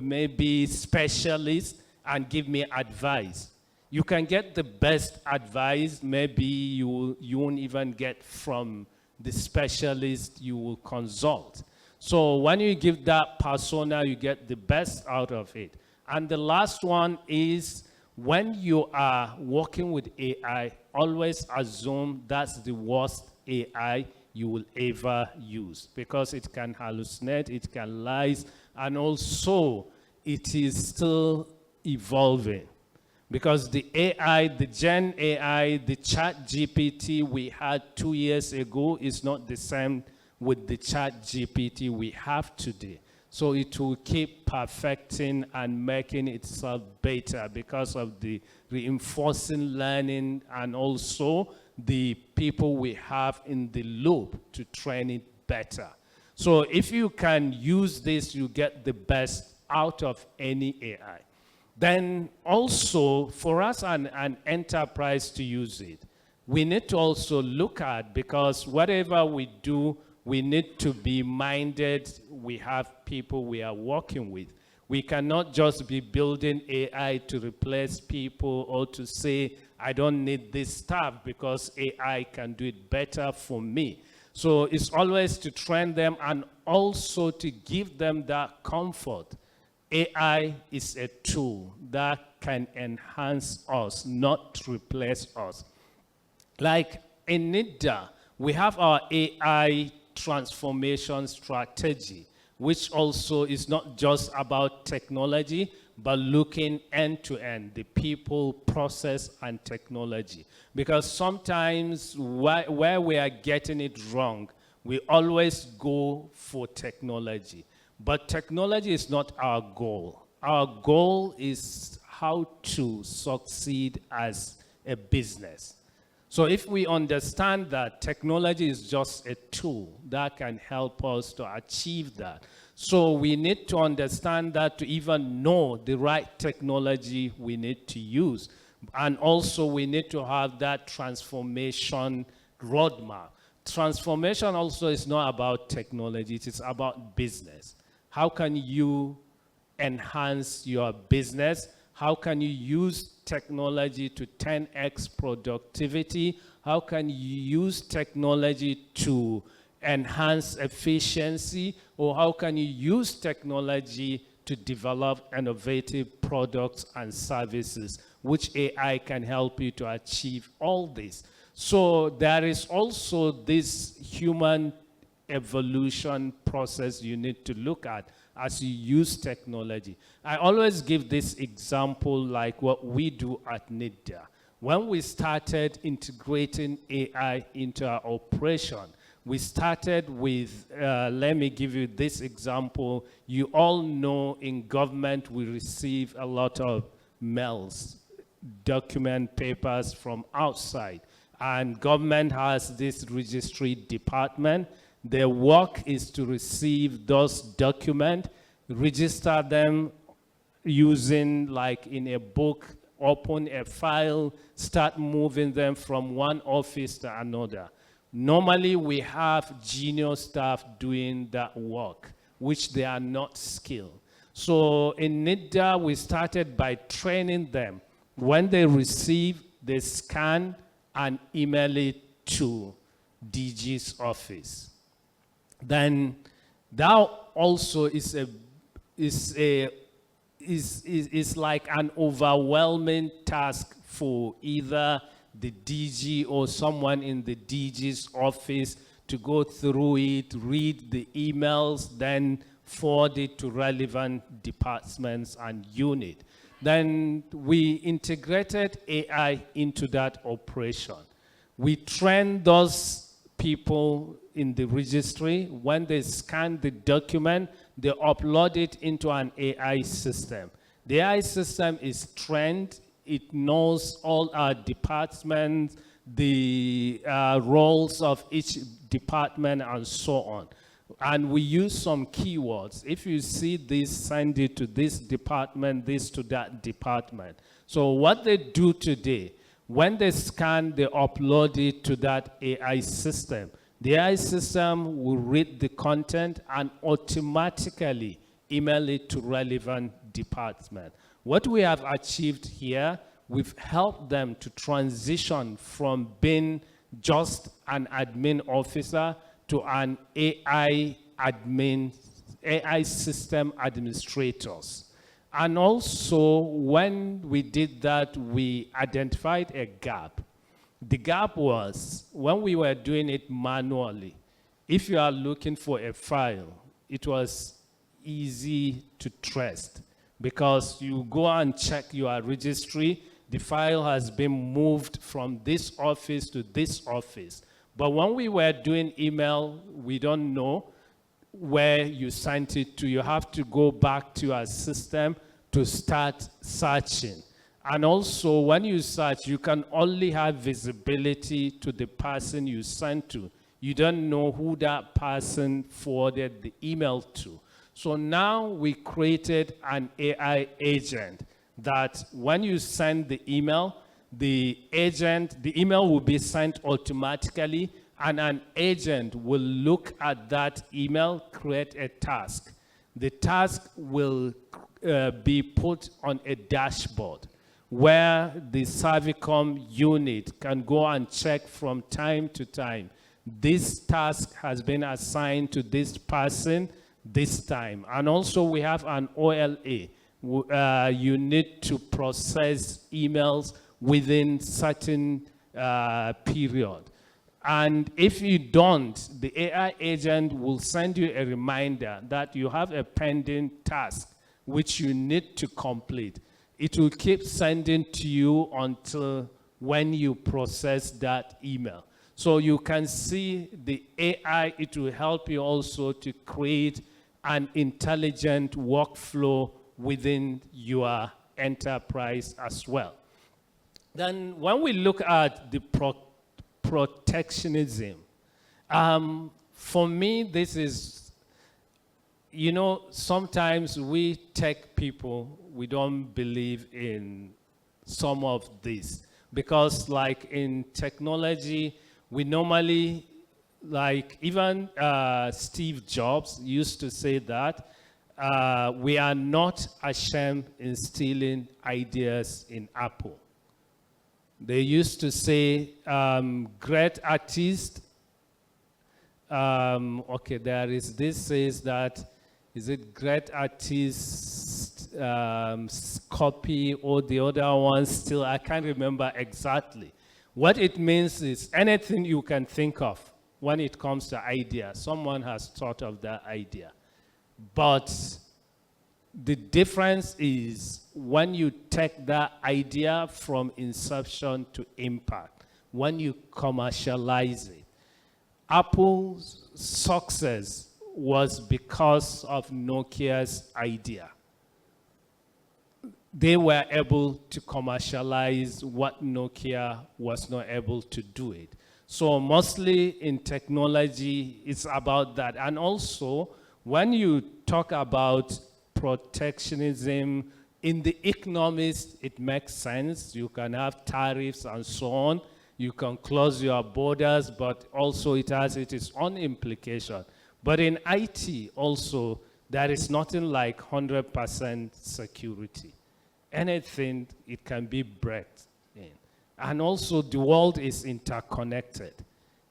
maybe specialist and give me advice. You can get the best advice, maybe you won't even get from the specialist you will consult. So when you give that persona, you get the best out of it. And the last one is, when you are working with AI, always assume that's the worst AI you will ever use, because it can hallucinate, it can lie, and also it is still evolving. Because the AI, the Gen AI, the Chat GPT we had 2 years ago is not the same with the Chat GPT we have today. So it will keep perfecting and making itself better because of the reinforcing learning and also the people we have in the loop to train it better. So if you can use this, you get the best out of any AI. Then also, for us an enterprise to use it, we need to also look at, because whatever we do, we need to be minded. We have people we are working with. We cannot just be building AI to replace people or to say, I don't need this stuff because AI can do it better for me. So it's always to train them and also to give them that comfort. AI is a tool that can enhance us, not replace us. Like in NIDA, we have our AI transformation strategy, which also is not just about technology, but looking end to end, the people, process, and technology. Because sometimes where we are getting it wrong, we always go for technology. But technology is not our goal. Our goal is how to succeed as a business. So if we understand that technology is just a tool that can help us to achieve that, so we need to understand that to even know the right technology we need to use. And also we need to have that transformation roadmap. Transformation also is not about technology, it is about business. How can you enhance your business? How can you use technology to 10x productivity? How can you use technology to enhance efficiency? Or how can you use technology to develop innovative products and services, which AI can help you to achieve all this? So there is also this human evolution process you need to look at as you use technology. I always give this example like what we do at NIDA. When we started integrating AI into our operation, we started with, let me give you this example. You all know in government we receive a lot of mails, document papers from outside. And government has this registry department. Their work is to receive those documents, register them using like in a book, open a file, start moving them from one office to another. Normally we have junior staff doing that work, which they are not skilled. So in NIDA, we started by training them. When they receive, they scan and email it to DG's office. Then that also is like an overwhelming task for either the DG or someone in the DG's office to go through it, read the emails, then forward it to relevant departments and unit. Then we integrated AI into that operation. We trained those people in the registry. When they scan the document, they upload it into an AI system. The AI system is trained. It knows all our departments, the roles of each department, and so on. And we use some keywords. If you see this, send it to this department, this to that department. So what they do today, when they scan, they upload it to that AI system. The AI system will read the content and automatically email it to relevant department. What we have achieved here, we've helped them to transition from being just an admin officer to an AI admin, AI system administrators. And also, when we did that, we identified a gap. The gap was when we were doing it manually. If you are looking for a file, it was easy to trust because you go and check your registry, the file has been moved from this office to this office. But when we were doing email, we don't know where you sent it to. You have to go back to our system to start searching. And also, when you search, you can only have visibility to the person you sent to. You don't know who that person forwarded the email to. So now we created an AI agent that when you send the email, the email will be sent automatically, and an agent will look at that email, create a task. The task will be put on a dashboard where the Servicom unit can go and check from time to time. This task has been assigned to this person this time. And also we have an OLA. You need to process emails within certain period. And if you don't, the AI agent will send you a reminder that you have a pending task which you need to complete. It will keep sending to you until when you process that email. So you can see the AI, it will help you also to create an intelligent workflow within your enterprise as well. Then when we look at the protectionism, for me, this is, you know, sometimes we tech people, we don't believe in some of this. Because like in technology, we normally, like even Steve Jobs used to say that, we are not ashamed in stealing ideas in Apple. They used to say, great artist, okay, there is this says that, is it great artist copy or the other one still, I can't remember exactly. What it means is anything you can think of when it comes to idea, someone has thought of that idea. But the difference is when you take that idea from inception to impact, when you commercialize it. Apple's success was because of Nokia's idea. They were able to commercialize what Nokia was not able to do it. So mostly in technology, it's about that. And also, when you talk about protectionism, in the economics, it makes sense. You can have tariffs and so on. You can close your borders, but also it has its own implication. But in IT also, there is nothing like 100% security. Anything, it can be breached in. And also the world is interconnected.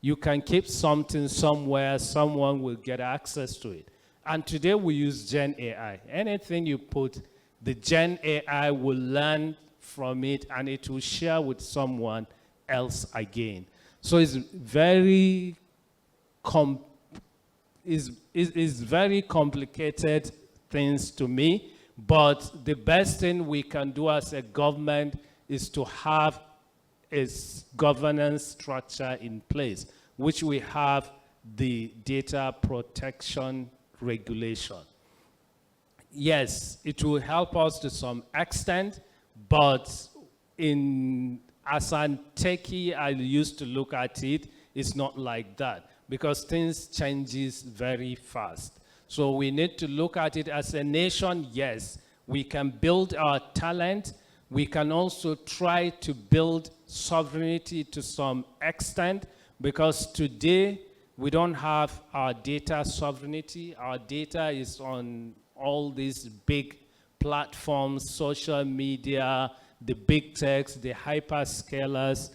You can keep something somewhere, someone will get access to it. And today we use Gen AI. Anything you put, the Gen AI will learn from it and it will share with someone else again. So it's very very complicated things to me. But the best thing we can do as a government is to have a governance structure in place, which we have the data protection regulation. Yes, it will help us to some extent, but as a techie, I used to look at it, it's not like that because things changes very fast. So we need to look at it as a nation. Yes, we can build our talent. We can also try to build sovereignty to some extent because today we don't have our data sovereignty. Our data is on all these big platforms, social media, the big techs, the hyperscalers.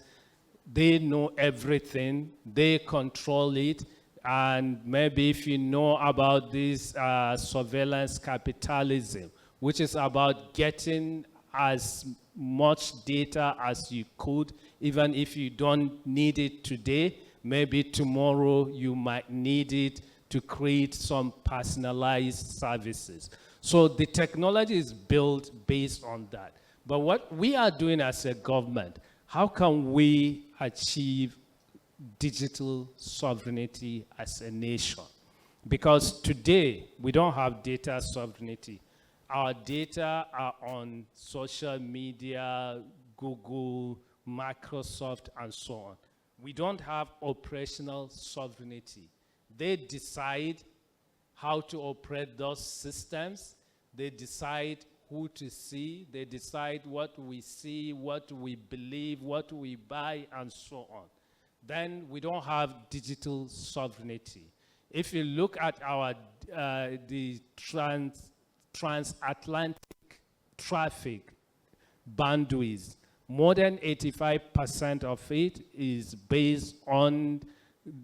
They know everything. They control it. And maybe if you know about this surveillance capitalism, which is about getting as much data as you could, even if you don't need it today, maybe tomorrow you might need it to create some personalized services. So the technology is built based on that. But what we are doing as a government, how can we achieve digital sovereignty as a nation? Because today, we don't have data sovereignty. Our data are on social media, Google, Microsoft, and so on. We don't have operational sovereignty. They decide how to operate those systems. They decide who to see. They decide what we see, what we believe, what we buy, and so on. Then we don't have digital sovereignty. If you look at our the transatlantic traffic boundaries, more than 85% of it is based on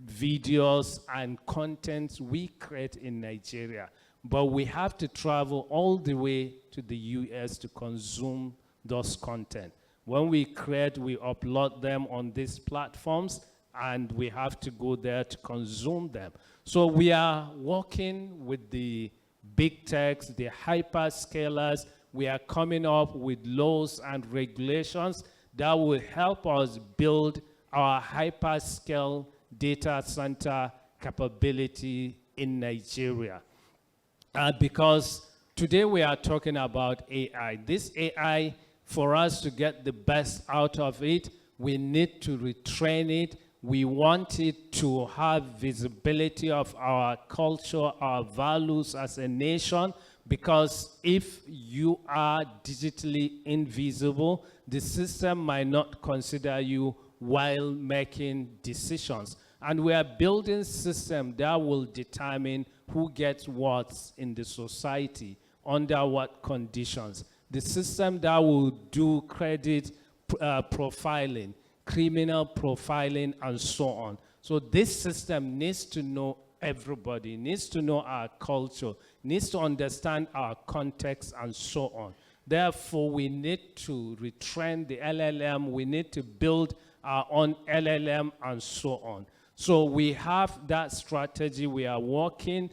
videos and content we create in Nigeria. But we have to travel all the way to the US to consume those content. When we create, we upload them on these platforms, and we have to go there to consume them. So we are working with the big techs, the hyperscalers. We are coming up with laws and regulations that will help us build our hyperscale data center capability in Nigeria. Because today we are talking about AI. This AI, for us to get the best out of it, we need to retrain it. We want it to have visibility of our culture, our values as a nation, because if you are digitally invisible, the system might not consider you while making decisions. And we are building systems that will determine who gets what in the society, under what conditions. The system that will do credit profiling, criminal profiling, and so on. So this system needs to know everybody, needs to know our culture, needs to understand our context, and so on. Therefore, we need to retrain the LLM, we need to build our own LLM, and so on. So we have that strategy. We are working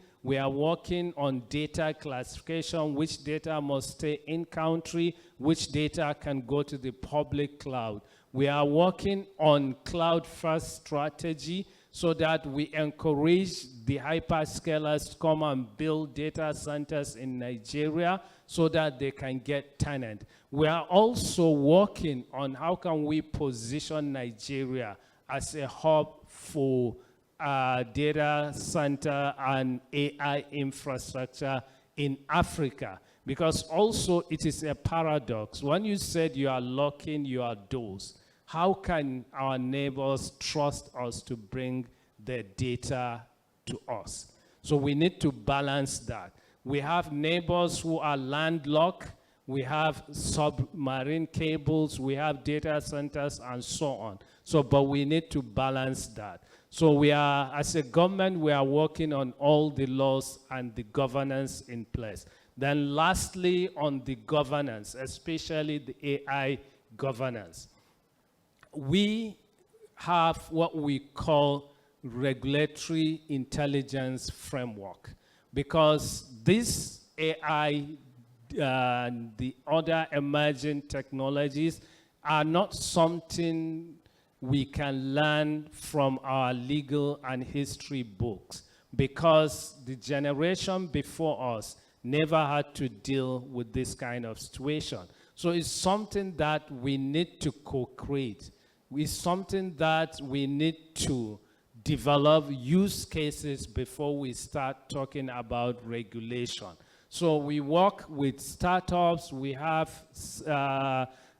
on data classification, which data must stay in country, which data can go to the public cloud. We are working on cloud-first strategy so that we encourage the hyperscalers to come and build data centers in Nigeria so that they can get tenant. We are also working on how can we position Nigeria as a hub for data center and AI infrastructure in Africa. Because also it is a paradox. When you said you are locking your doors, how can our neighbors trust us to bring their data to us? So we need to balance that. We have neighbors who are landlocked, we have submarine cables, we have data centers, and so on. So, but we need to balance that. So we are, as a government, we are working on all the laws and the governance in place. Then lastly, on the governance, especially the AI governance, we have what we call regulatory intelligence framework, because this AI and the other emerging technologies are not something we can learn from our legal and history books, because the generation before us never had to deal with this kind of situation. So it's something that we need to co-create. It's something that we need to develop use cases before we start talking about regulation. So we work with startups. We have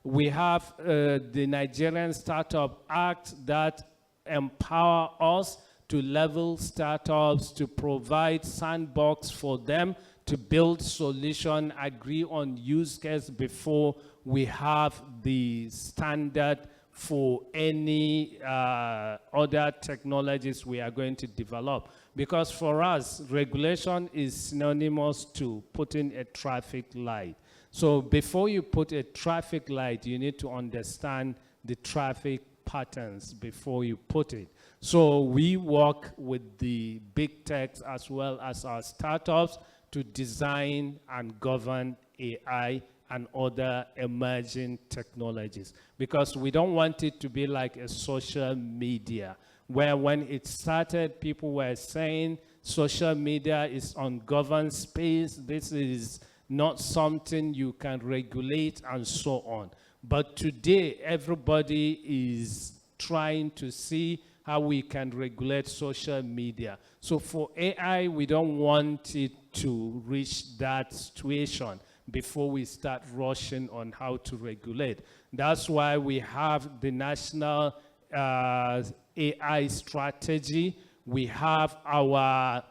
the Nigerian Startup Act that empower us to level startups, to provide sandbox for them to build solution, agree on use case before we have the standard for any other technologies we are going to develop. Because for us, regulation is synonymous to putting a traffic light. So before you put a traffic light, you need to understand the traffic patterns before you put it. So we work with the big techs as well as our startups to design and govern AI and other emerging technologies. Because we don't want it to be like a social media, where when it started, people were saying social media is ungoverned space, this is not something you can regulate, and so on. But today, everybody is trying to see how we can regulate social media. So for AI, we don't want it to reach that situation before we start rushing on how to regulate. That's why we have the national AI strategy. We have our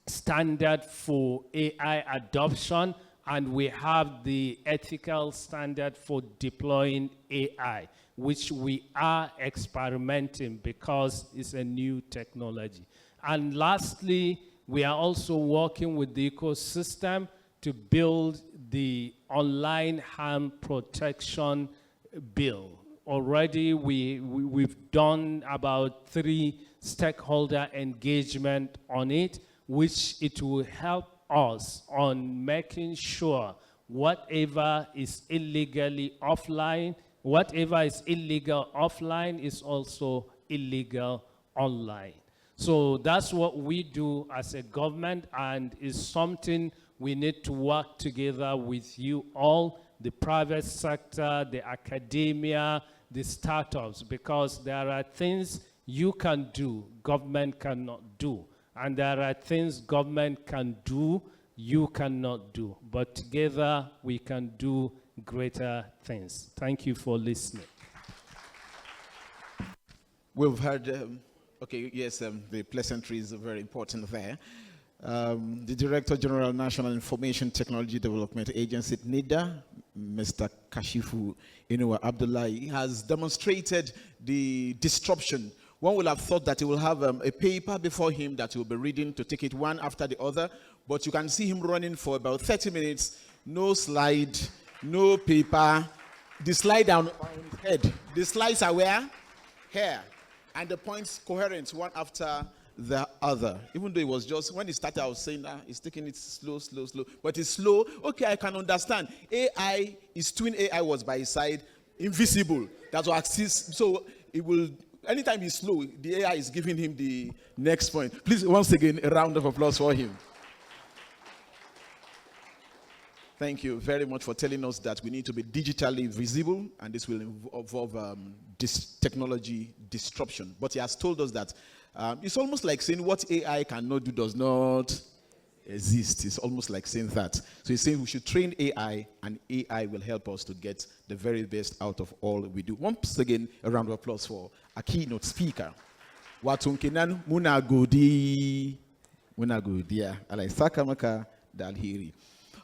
standard for AI adoption, and we have the ethical standard for deploying AI, which we are experimenting because it's a new technology. And lastly, we are also working with the ecosystem to build the online harm protection bill. Already we've done about 3 stakeholder engagement on it, which it will help us on making sure whatever is illegally offline, whatever is illegal offline is also illegal online. So that's what we do as a government, and is something we need to work together with you all, the private sector, the academia, the startups, because there are things you can do, government cannot do. And there are things government can do, you cannot do. But together, we can do greater things. Thank you for listening. We've heard, the pleasantries are very important there. The Director General, National Information Technology Development Agency, NIDA, Mr. Kashifu Inuwa Abdullahi, has demonstrated the disruption. One will have thought that he will have a paper before him that he will be reading to take it one after the other, but you can see him running for about 30 minutes, no slide, no paper, the slide down on his head. The slides are where? Here. And the points coherent, one after the other. Even though it was just, when he started, I was saying, he's taking it slow. But it's slow. Okay, I can understand. AI, his twin AI was by his side, invisible. That's what exists. So it will, anytime he's slow, the AI is giving him the next point. Please, once again, a round of applause for him. Thank you very much for telling us that we need to be digitally visible, and this will involve this technology disruption. But he has told us that it's almost like saying what AI cannot do does not exist. It's almost like saying that. So he's saying we should train AI, and AI will help us to get the very best out of all we do. Once again, a round of applause for a keynote speaker. Watunkenan munagodi alaisakamaka dalhiri.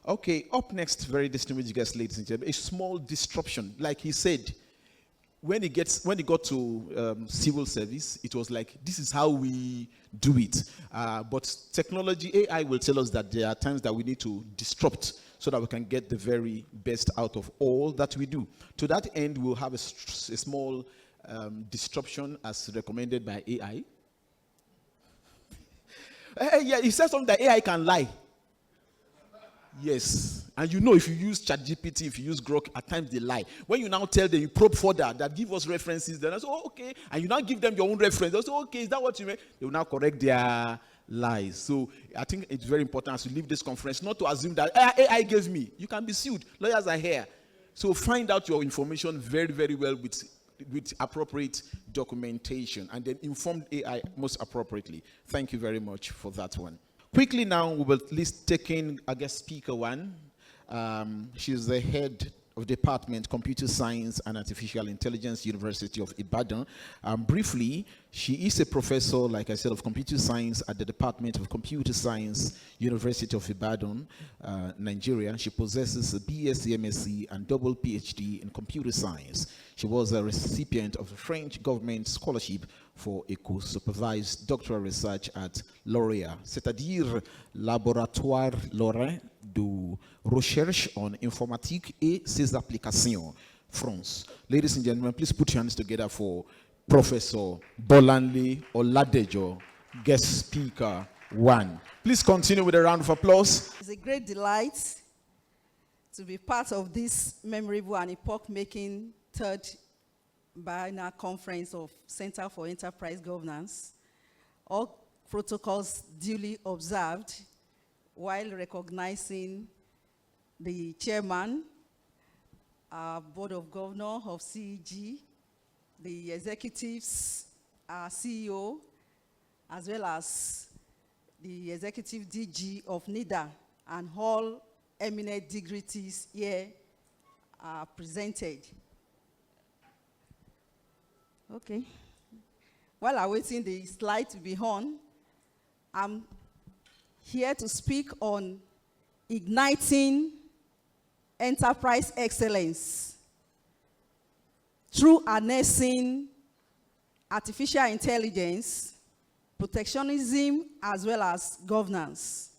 Okay, up next, very distinguished guests, ladies and gentlemen, a small disruption. Like he said, when he got to civil service, it was like, this is how we do it. But technology, AI will tell us that there are times that we need to disrupt so that we can get the very best out of all that we do. To that end, we'll have a small disruption as recommended by AI. Yeah, he said something that AI can lie. Yes, and you know, if you use ChatGPT, if you use Grok, at times they lie. When you now tell them, you probe further, that give us references, then I say, oh, okay, and you now give them your own reference. They say, okay, is that what you mean? They will now correct their lies. So I think it's very important as we leave this conference, not to assume that AI gave me. You can be sued. Lawyers are here. So find out your information very, very well with appropriate documentation, and then inform AI most appropriately. Thank you very much for that one. Quickly now, we will at least take in, I guess, speaker one. She's the head of Department Computer Science and Artificial Intelligence, University of Ibadan. Briefly, she is a professor, like I said, of computer science at the Department of Computer Science, University of Ibadan, Nigeria. She possesses a BSc, MSc, and double PhD in computer science. She was a recipient of the French government scholarship for a co-supervised doctoral research at L'Oréal, c'est-à-dire Laboratoire Lorrain de Recherche en Informatique et ses applications, France. Ladies and gentlemen, please put your hands together for Professor Bolanle Oladejo, guest speaker one. Please continue with a round of applause. It's a great delight to be part of this memorable and epoch-making third Biennial Conference of Center for Enterprise Governance. All protocols duly observed, while recognizing the chairman, Board of Governors of CEG, the executives, CEO, as well as the executive DG of NIDA, and all eminent dignitaries here are presented. Okay. While awaiting the slide to be on, I'm here to speak on igniting enterprise excellence through harnessing artificial intelligence, protectionism, as well as governance.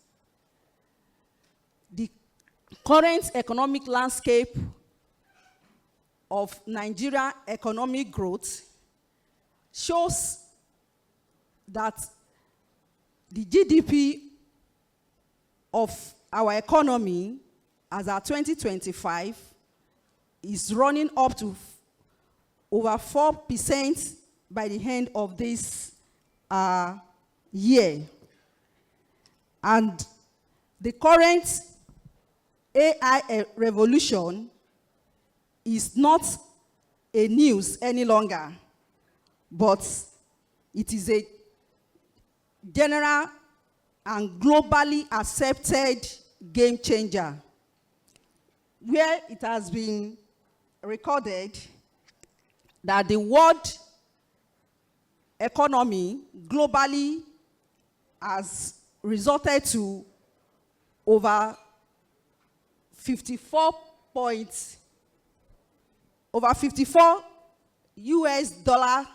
The current economic landscape of Nigeria economic growth shows that the GDP of our economy as at 2025 is running up to over 4% by the end of this year. And the current AI revolution is not a news any longer, but it is a general and globally accepted game changer, where it has been recorded that the world economy globally has resulted to over 54 US dollar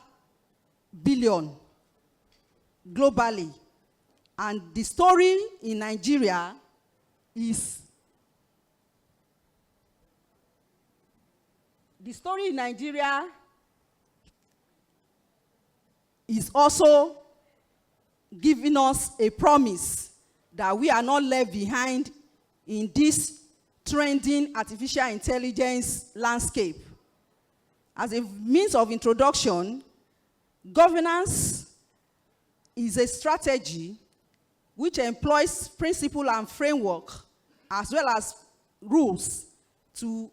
billion globally. And the story in Nigeria is also giving us a promise that we are not left behind in this trending artificial intelligence landscape. As a means of introduction, governance is a strategy which employs principle and framework as well as rules to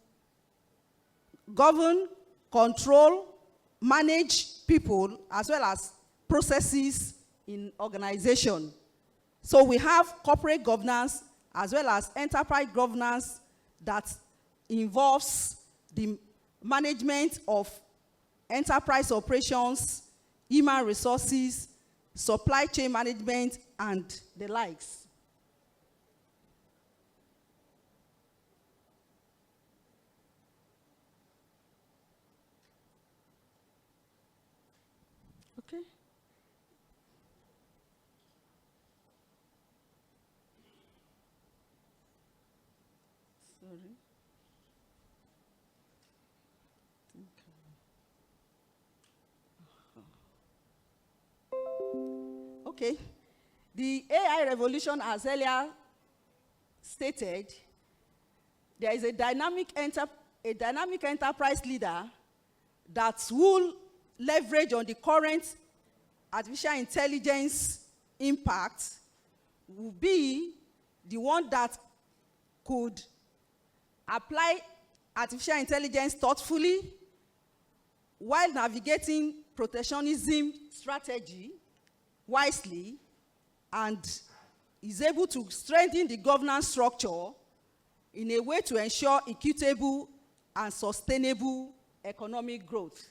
govern, control, manage people as well as processes in organization. So we have corporate governance as well as enterprise governance that involves the management of enterprise operations, human resources, supply chain management, and the likes. Okay. Sorry. Okay. The AI revolution, as earlier stated, there is a dynamic enterprise leader that will leverage on the current artificial intelligence impact, will be the one that could apply artificial intelligence thoughtfully while navigating protectionism strategy wisely, and is able to strengthen the governance structure in a way to ensure equitable and sustainable economic growth.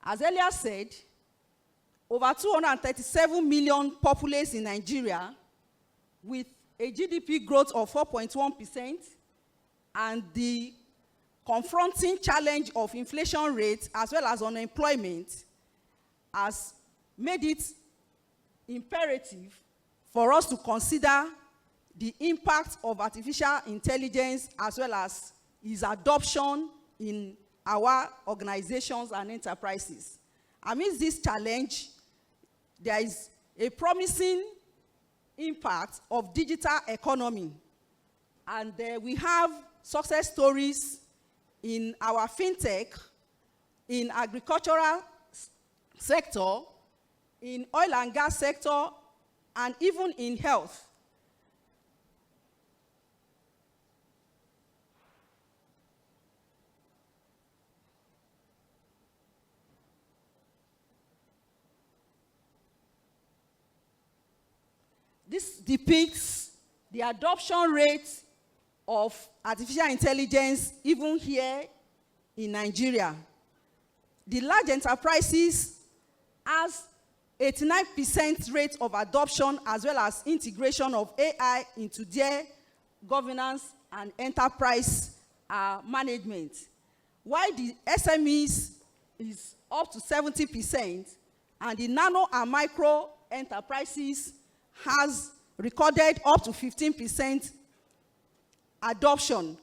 As earlier said, over 237 million populace in Nigeria with a GDP growth of 4.1%, and the confronting challenge of inflation rates as well as unemployment has made it imperative for us to consider the impact of artificial intelligence as well as its adoption in our organizations and enterprises. Amidst this challenge, there is a promising impact of digital economy. And we have success stories in our fintech, in agricultural sector, in oil and gas sector, and even in health. This depicts the adoption rate of artificial intelligence even here in Nigeria. The large enterprises has 89% rate of adoption as well as integration of AI into their governance and enterprise management. While the SMEs is up to 70%, and the nano and micro enterprises has recorded up to 15% adoption,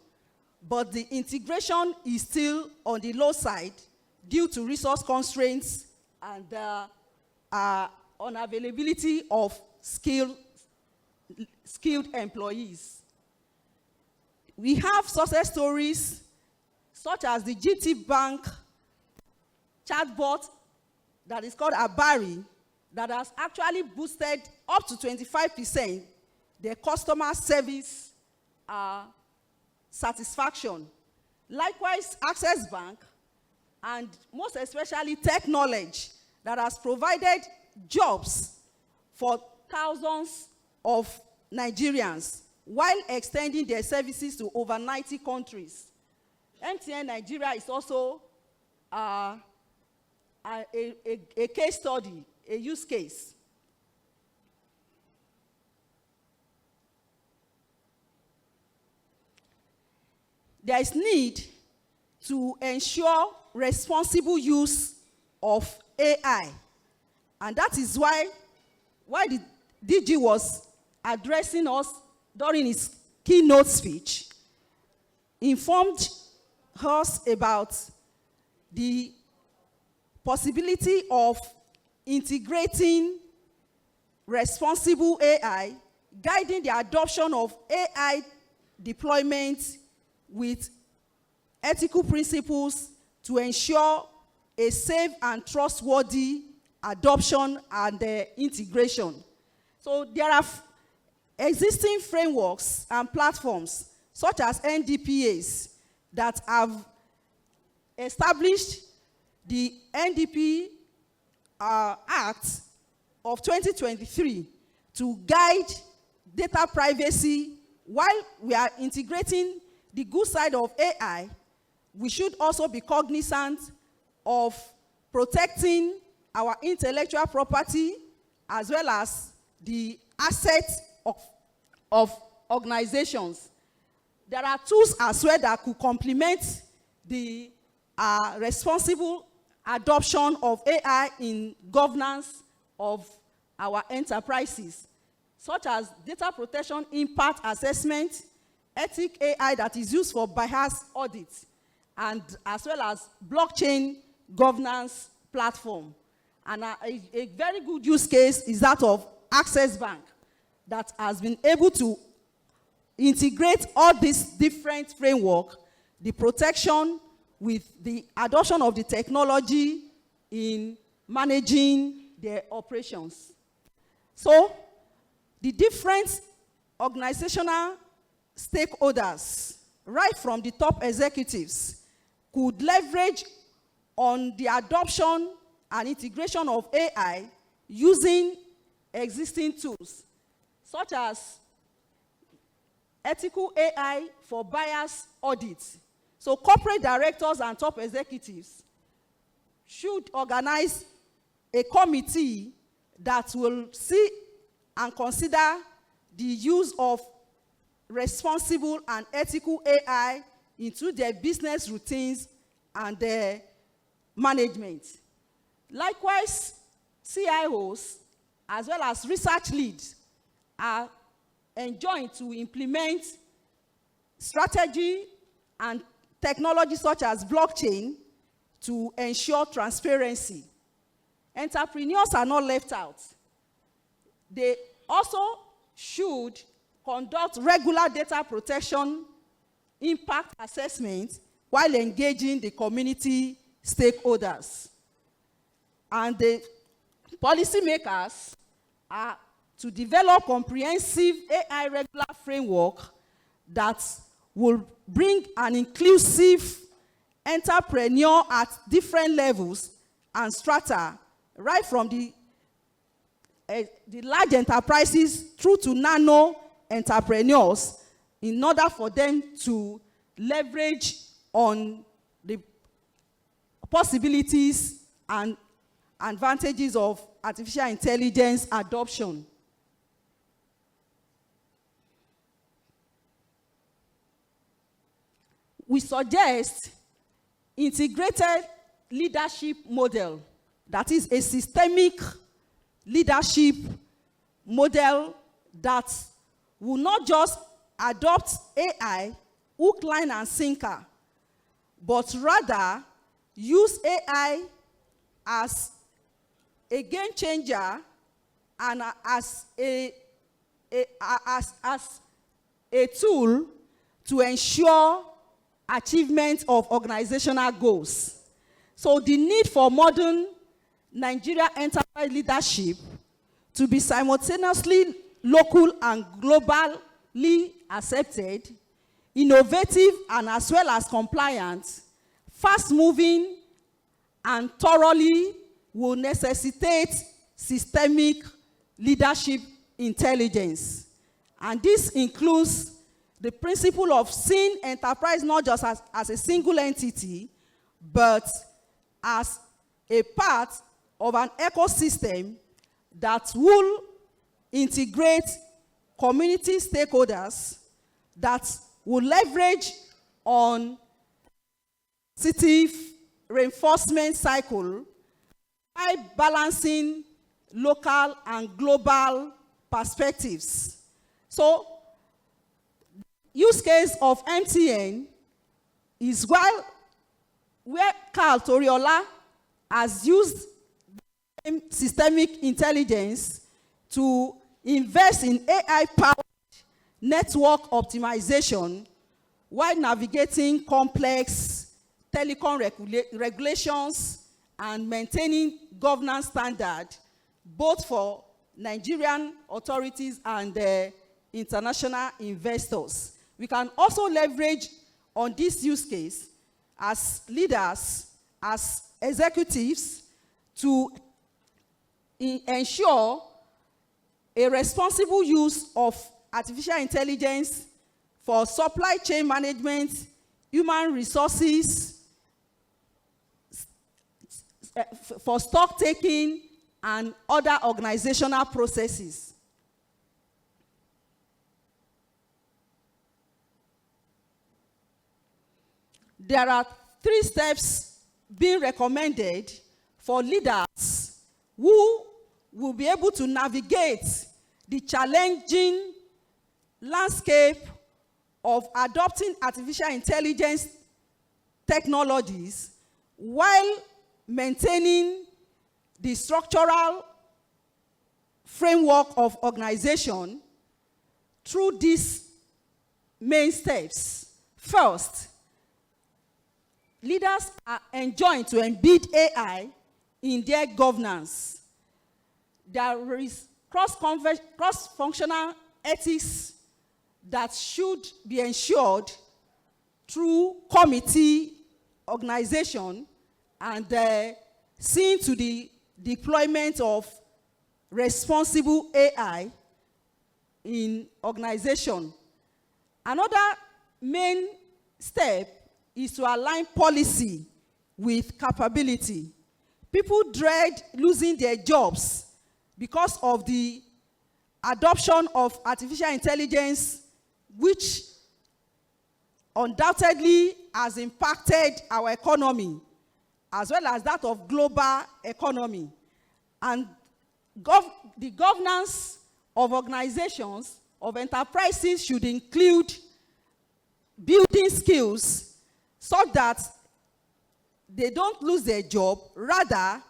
but the integration is still on the low side due to resource constraints and unavailability of skilled employees. We have success stories such as the GT Bank chatbot that is called Abari, that has actually boosted up to 25% their customer service satisfaction. Likewise, Access Bank, and most especially Tech Knowledge, that has provided jobs for thousands of Nigerians while extending their services to over 90 countries. MTN Nigeria is also a case study, a use case. There is need to ensure responsible use of AI. And that is why the DG was addressing us during his keynote speech, informed us about the possibility of integrating responsible AI, guiding the adoption of AI deployment with ethical principles to ensure a safe and trustworthy adoption and integration. So there are existing frameworks and platforms such as NDPAs that have established the NDP Act of 2023 to guide data privacy. While we are integrating the good side of AI, we should also be cognizant of protecting our intellectual property as well as the assets of organizations. There are tools as well that could complement the responsible adoption of AI in governance of our enterprises, such as data protection impact assessment, ethic AI that is used for bias audit, and as well as blockchain governance platform. And a very good use case is that of Access Bank that has been able to integrate all these different frameworks, the protection with the adoption of the technology in managing their operations. So, the different organizational stakeholders, right from the top executives, could leverage on the adoption and integration of AI using existing tools, such as ethical AI for bias audits. So corporate directors and top executives should organize a committee that will see and consider the use of responsible and ethical AI into their business routines and their management. Likewise, CIOs as well as research leads are enjoined to implement strategy and technology such as blockchain to ensure transparency. Entrepreneurs are not left out. They also should conduct regular data protection impact assessment while engaging the community stakeholders. And the policymakers are to develop comprehensive AI regular framework that will bring an inclusive entrepreneur at different levels and strata, right from the large enterprises through to nano entrepreneurs, in order for them to leverage on the possibilities and advantages of artificial intelligence adoption. We suggest integrated leadership model, that is a systemic leadership model that will not just adopt AI, hook, line, and sinker, but rather use AI as a game changer and as a tool to ensure achievement of organizational goals. So the need for modern Nigeria enterprise leadership to be simultaneously local and globally accepted, innovative and as well as compliant, fast-moving and thoroughly will necessitate systemic leadership intelligence. And this includes the principle of seeing enterprise not just as a single entity, but as a part of an ecosystem that will integrate community stakeholders, that will leverage on positive reinforcement cycle by balancing local and global perspectives. So, use case of MTN is where Carl Toriola has used systemic intelligence to invest in AI-powered network optimization while navigating complex telecom regulations and maintaining governance standard, both for Nigerian authorities and international investors. We can also leverage on this use case as leaders, as executives, to ensure a responsible use of artificial intelligence for supply chain management, human resources, for stock taking, and other organizational processes. There are 3 steps being recommended for leaders who will be able to navigate the challenging landscape of adopting artificial intelligence technologies while maintaining the structural framework of organization through these main steps. First, leaders are enjoined to embed AI in their governance. There is cross-functional ethics that should be ensured through committee organization and seeing to the deployment of responsible AI in organization. Another main step is to align policy with capability. People dread losing their jobs because of the adoption of artificial intelligence, which undoubtedly has impacted our economy, as well as that of global economy. And the governance of organizations, of enterprises, should include building skills so that they don't lose their job, rather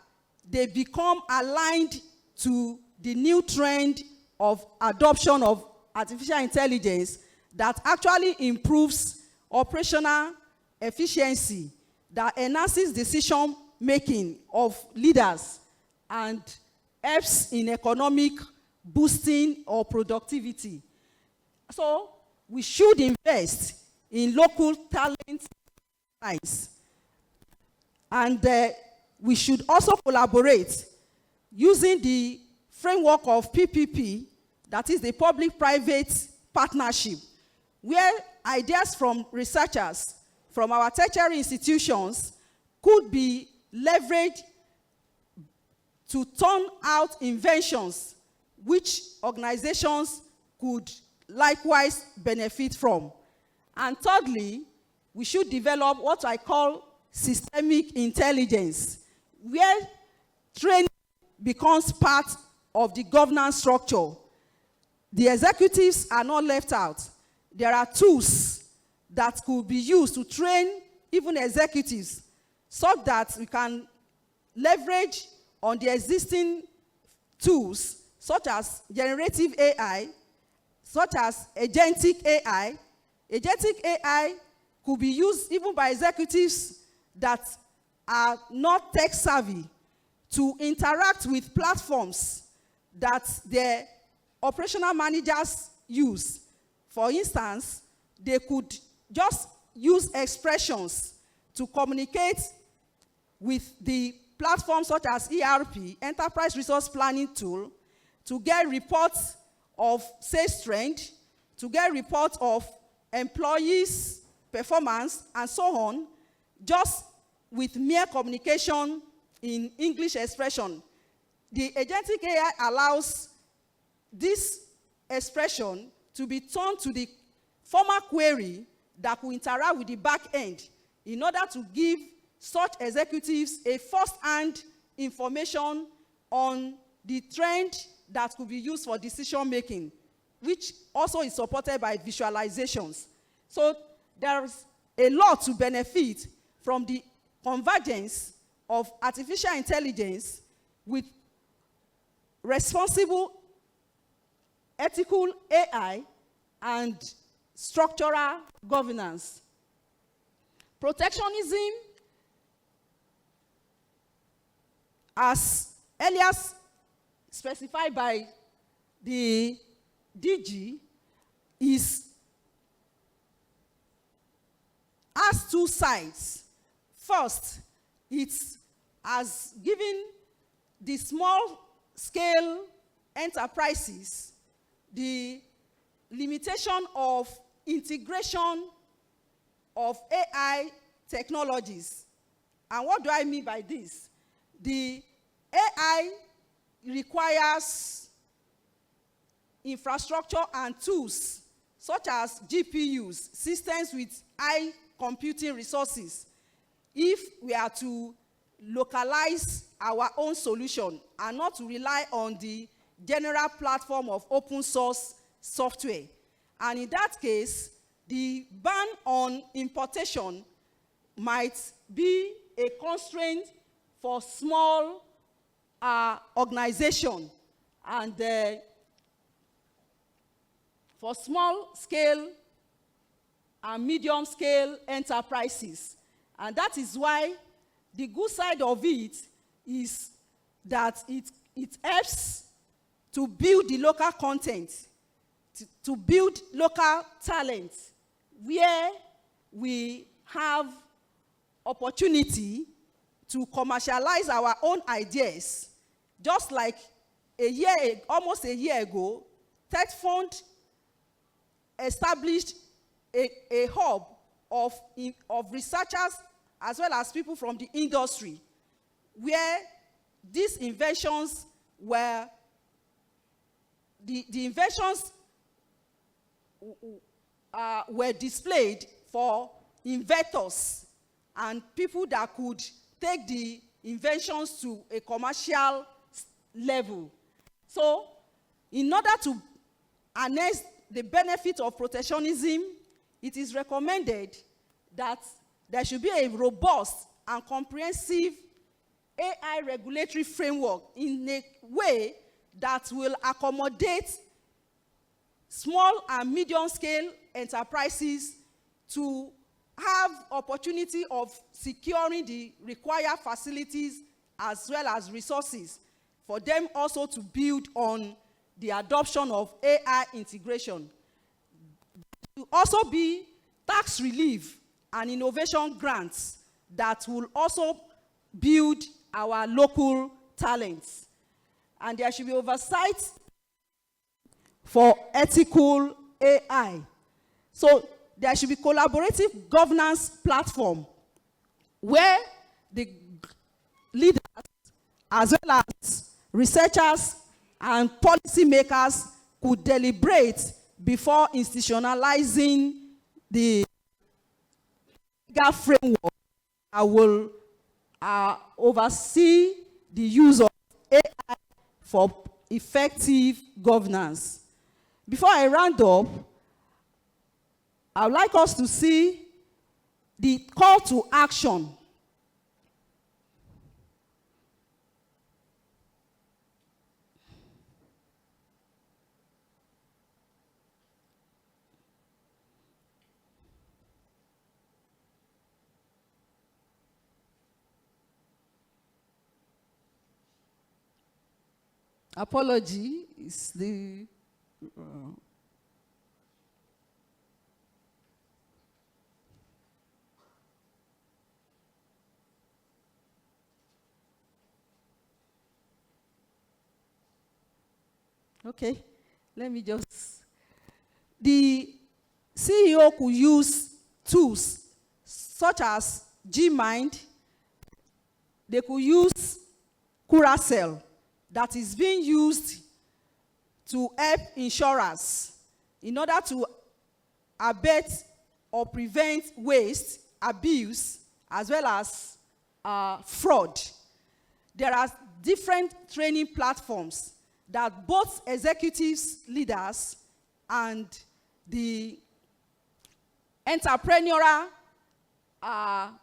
they become aligned to the new trend of adoption of artificial intelligence that actually improves operational efficiency, that enhances decision making of leaders and helps in economic boosting or productivity. So we should invest in local talent science. And we should also collaborate using the framework of PPP, that is the public-private partnership, where ideas from researchers from our tertiary institutions could be leveraged to turn out inventions which organizations could likewise benefit from. And thirdly, we should develop what I call systemic intelligence, where training becomes part of the governance structure. The executives are not left out. There are tools that could be used to train even executives so that we can leverage on the existing tools such as generative AI, such as agentic AI. Agentic AI could be used even by executives that are not tech savvy to interact with platforms that their operational managers use. For instance, they could just use expressions to communicate with the platforms such as ERP, Enterprise Resource Planning Tool, to get reports of sales trend, to get reports of employees' performance, and so on, just with mere communication in English expression. The agentic AI allows this expression to be turned to the formal query that will interact with the back end in order to give such executives a first-hand information on the trend that could be used for decision making, which also is supported by visualizations. So there is a lot to benefit from the convergence of artificial intelligence with responsible, ethical AI and structural governance. Protectionism, as earlier specified by the DG, has two sides. First, it has given the small-scale enterprises the limitation of integration of AI technologies. And what do I mean by this? The AI requires infrastructure and tools such as GPUs, systems with high computing resources, if we are to localize our own solution and not to rely on the general platform of open source software. And in that case, the ban on importation might be a constraint for small organization and for small scale and medium scale enterprises. And that is why the good side of it is that it helps to build the local content, to build local talent, where we have opportunity to commercialize our own ideas. Just like almost a year ago, Tech Fund established a hub of researchers as well as people from the industry, where these inventions were, the inventions were displayed for inventors and people that could take the inventions to a commercial level. So, in order to harness the benefit of protectionism, it is recommended that there should be a robust and comprehensive AI regulatory framework in a way that will accommodate small and medium-scale enterprises to have opportunity of securing the required facilities as well as resources for them also to build on the adoption of AI integration. There will also be tax relief and innovation grants that will also build our local talents. And there should be oversight for ethical AI. So there should be collaborative governance platform where the leaders as well as researchers and policymakers could deliberate before institutionalizing the legal framework that will oversee the use of AI for effective governance. Before I round up, I would like us to see the call to action. Apology is the okay, let me just. The CEO could use tools such as Gmind. They could use Curacell that is being used to help insurers in order to abate or prevent waste, abuse, as well as fraud. There are different training platforms that both executives, leaders, and the entrepreneurial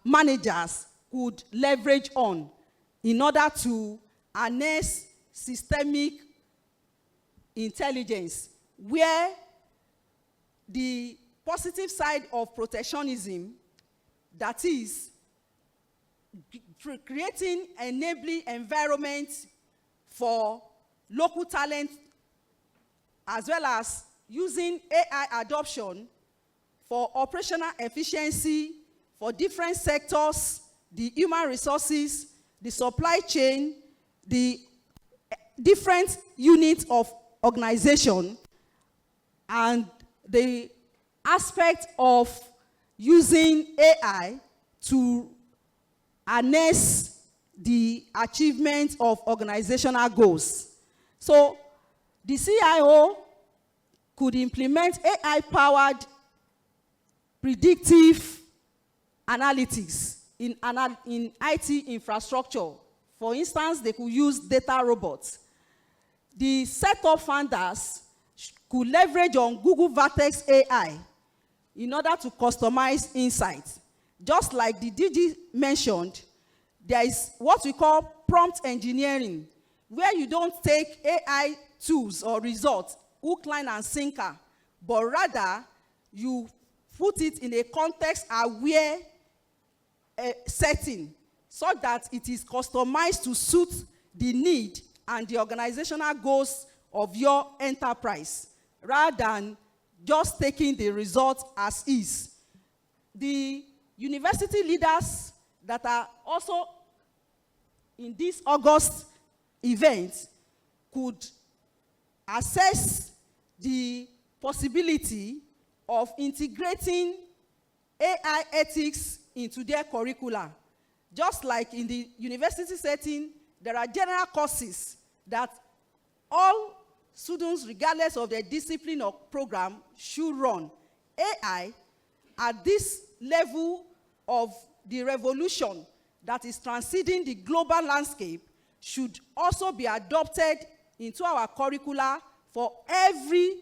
managers could leverage on in order to harness systemic intelligence, where the positive side of protectionism, that is creating enabling environment for local talent, as well as using AI adoption for operational efficiency for different sectors, the human resources, the supply chain, the different units of organization, and the aspect of using AI to harness the achievement of organizational goals. So the CIO could implement AI-powered predictive analytics in IT infrastructure. For instance, they could use data robots. The setup founders could leverage on Google Vertex AI in order to customize insights. Just like the DG mentioned, there is what we call prompt engineering, where you don't take AI tools or results, hook, line, and sinker, but rather you put it in a context-aware setting so that it is customized to suit the need and the organizational goals of your enterprise, rather than just taking the result as is. The university leaders that are also in this August event could assess the possibility of integrating AI ethics into their curricula. Just like in the university setting, there are general courses that all students, regardless of their discipline or program, should run. AI, at this level of the revolution that is transcending the global landscape, should also be adopted into our curricula for every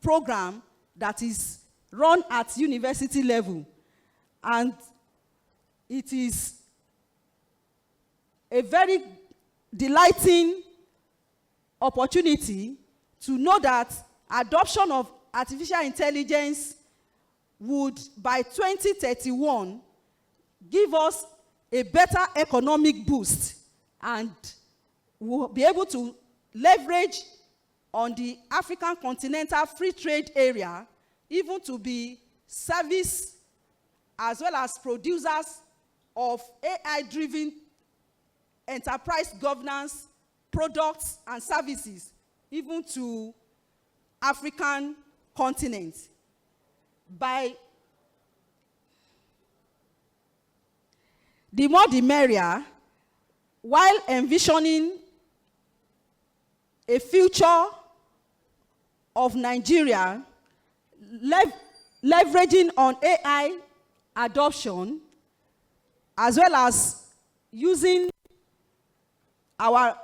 program that is run at university level. And it is a very delighting opportunity to know that adoption of artificial intelligence would, by 2031, give us a better economic boost, and we'll be able to leverage on the African continental free trade area, even to be service as well as producers of AI-driven enterprise governance products and services, even to African continent. By the more the merrier, while envisioning a future of Nigeria leveraging on AI adoption, as well as using our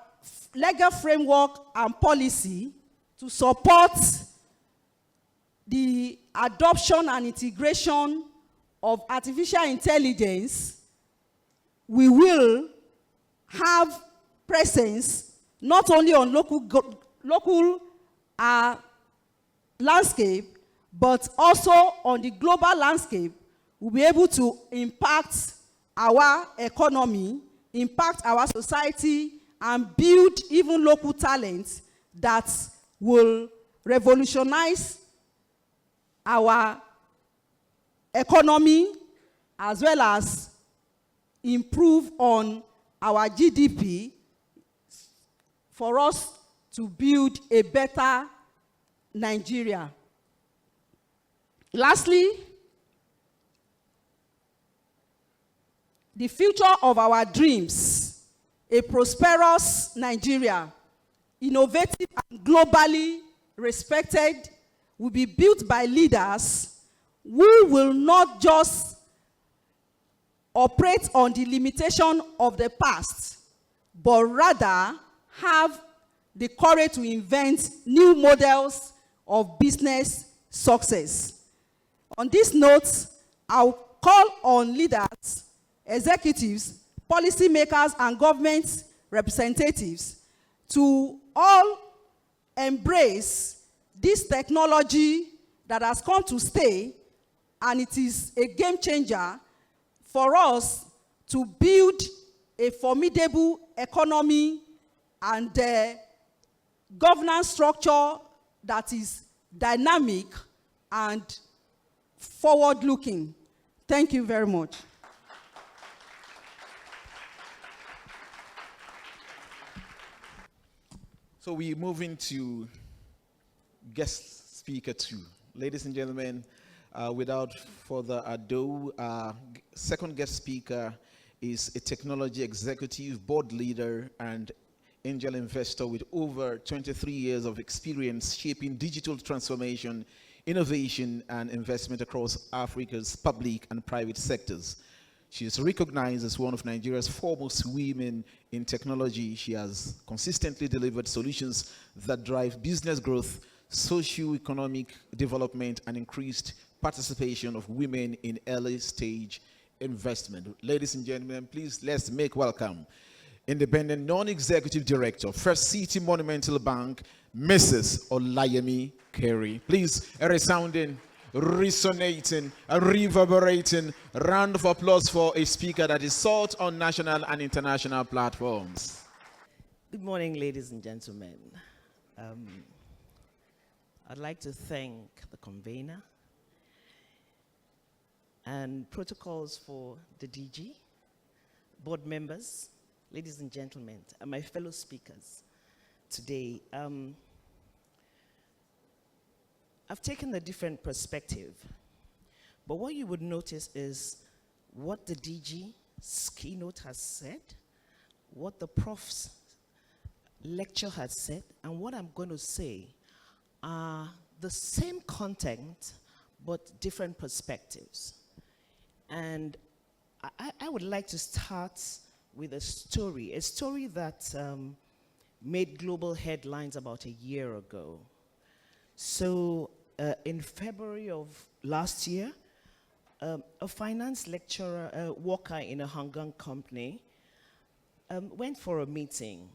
legal framework and policy to support the adoption and integration of artificial intelligence, we will have presence not only on local landscape, but also on the global landscape. We'll be able to impact our economy, impact our society, and build even local talents that will revolutionize our economy, as well as improve on our GDP for us to build a better Nigeria. Lastly, the future of our dreams, a prosperous Nigeria, innovative and globally respected, will be built by leaders who will not just operate on the limitation of the past, but rather have the courage to invent new models of business success. On this note, I'll call on leaders, executives, policymakers, and government representatives to all embrace this technology that has come to stay, and it is a game changer for us to build a formidable economy and governance structure that is dynamic and forward-looking. Thank you very much. So we move into guest speaker 2. Ladies and gentlemen, without further ado, second guest speaker is a technology executive, board leader, and angel investor with over 23 years of experience shaping digital transformation, innovation, and investment across Africa's public and private sectors. She is recognized as one of Nigeria's foremost women in technology. She has consistently delivered solutions that drive business growth, socio-economic development, and increased participation of women in early stage investment. Ladies and gentlemen, please let's make welcome Independent Non-Executive Director, First City Monumental Bank, Mrs. Olayemi Carey. Please, a resounding, resonating, a reverberating round of applause for a speaker that is sought on national and international platforms. Good morning, ladies and gentlemen. I'd like to thank the convener and protocols for the DG, board members, ladies and gentlemen, and my fellow speakers today. I've taken a different perspective, but what you would notice is what the DG's keynote has said, what the prof's lecture has said, and what I'm going to say are the same content, but different perspectives. And I would like to start with a story that made global headlines about a year ago. So in February of last year, a finance lecturer, a worker in a Hong Kong company, went for a meeting,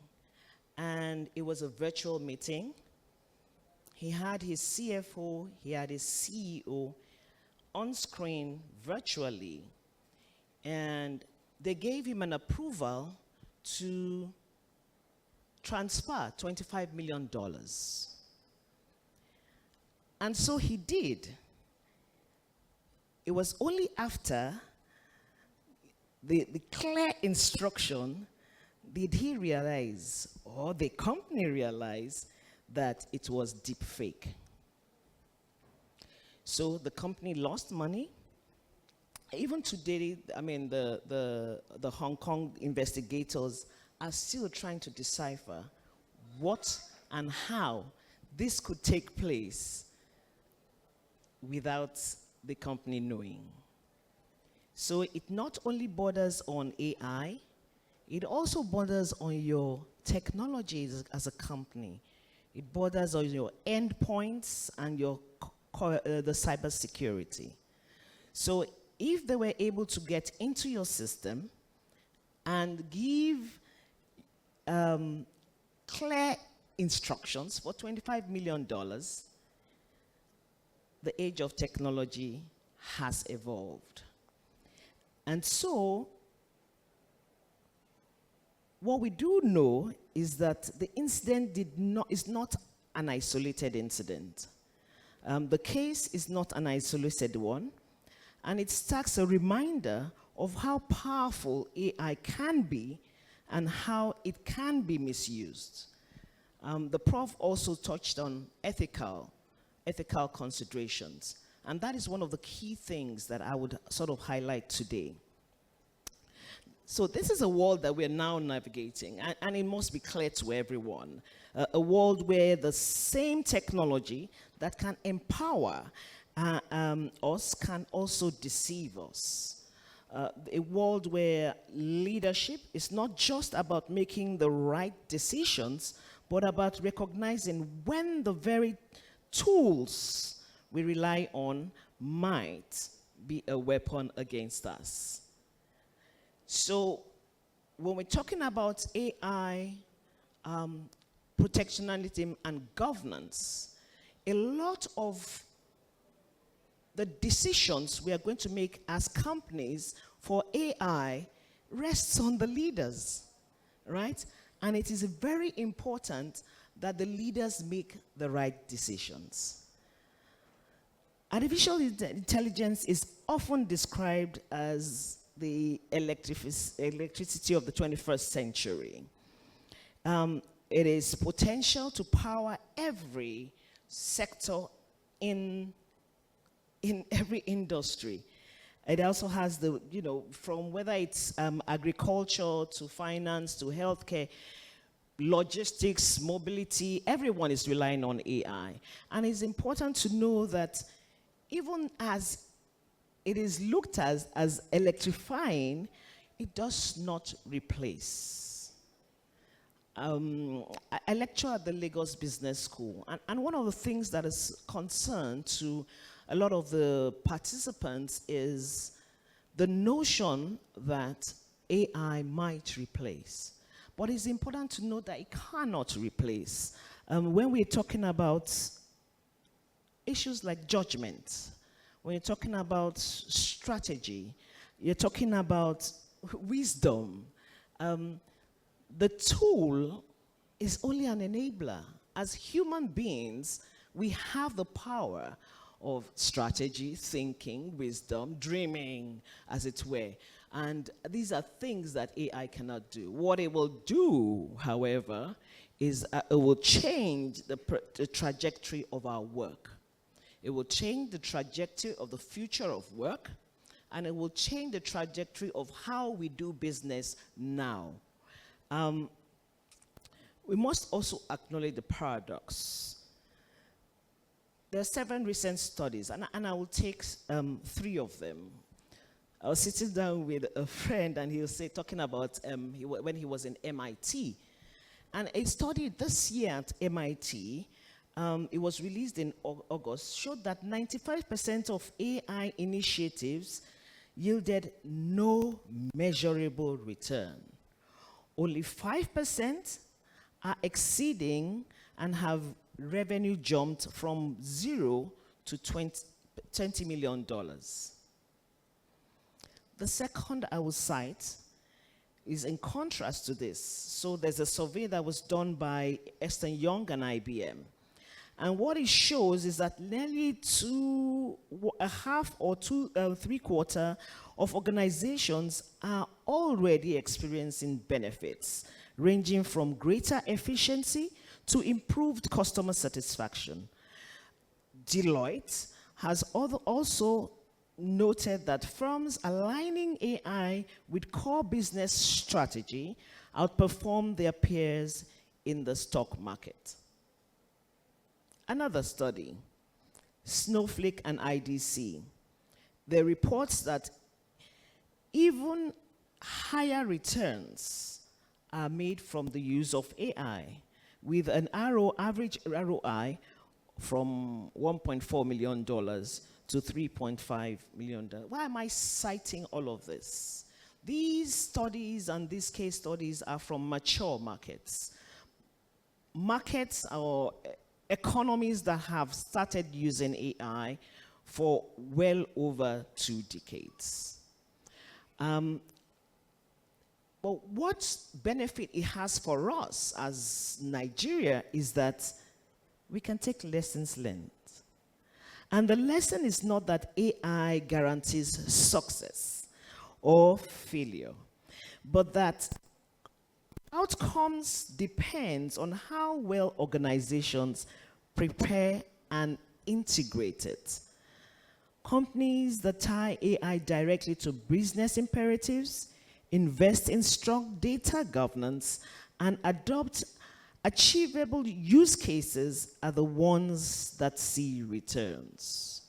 and it was a virtual meeting. he had his CFO, he had his CEO on screen virtually, and they gave him an approval to transfer $25 million. And so he did. It was only after the clear instruction did he realize, or the company realized, that it was deep fake. So the company lost money. Even today, I mean, the Hong Kong investigators are still trying to decipher what and how this could take place without the company knowing. So it not only borders on AI, it also borders on your technologies as a company. It borders on your endpoints and your the cybersecurity. So if they were able to get into your system and give clear instructions for $25 million, the age of technology has evolved. And so, what we do know is that the incident is not an isolated incident. The case is not an isolated one, and it starts a reminder of how powerful AI can be and how it can be misused. The prof also touched on ethical considerations, and that is one of the key things that I would sort of highlight today. So this is a world that we're now navigating, and it must be clear to everyone. A world where the same technology that can empower us can also deceive us. A world where leadership is not just about making the right decisions, but about recognizing when the very tools we rely on might be a weapon against us. So when we're talking about AI, protectionism and governance, a lot of the decisions we are going to make as companies for AI rests on the leaders, right? And it is very important that the leaders make the right decisions. Artificial intelligence is often described as the electricity of the 21st century. It is potential to power every sector in every industry. It also has the, from whether it's agriculture to finance to healthcare, logistics, mobility, everyone is relying on AI. And it's important to know that even as it is looked at as electrifying, it does not replace. I lecture at the Lagos Business School, and one of the things that is concern to a lot of the participants is the notion that AI might replace. But it's important to note that it cannot replace. When we're talking about issues like judgment, when you're talking about strategy, you're talking about wisdom, the tool is only an enabler. As human beings, we have the power of strategy, thinking, wisdom, dreaming, as it were. And these are things that AI cannot do. What it will do, however, is it will change the trajectory of our work. It will change the trajectory of the future of work, and it will change the trajectory of how we do business now. We must also acknowledge the paradox. There are 7 recent studies, and I will take 3 of them. I was sitting down with a friend, and he was talking about when he was in MIT. And a study this year at MIT, it was released in August, showed that 95% of AI initiatives yielded no measurable return. Only 5% are exceeding and have revenue jumped from 0 to $20 million. The second I will cite is in contrast to this. So there's a survey that was done by Ernst & Young and IBM. And what it shows is that nearly 2.5 or 3/4 of organizations are already experiencing benefits, ranging from greater efficiency to improved customer satisfaction. Deloitte has also noted that firms aligning AI with core business strategy outperform their peers in the stock market. Another study, Snowflake and IDC, they report that even higher returns are made from the use of AI, with an average ROI from $1.4 million to $3.5 million. Why am I citing all of this? These studies and these case studies are from mature markets. Markets or economies that have started using AI for well over 2 decades. But what benefit it has for us as Nigeria is that we can take lessons learned. And the lesson is not that AI guarantees success or failure, but that outcomes depends on how well organizations prepare and integrate it. Companies that tie AI directly to business imperatives, invest in strong data governance, and adopt achievable use cases are the ones that see returns.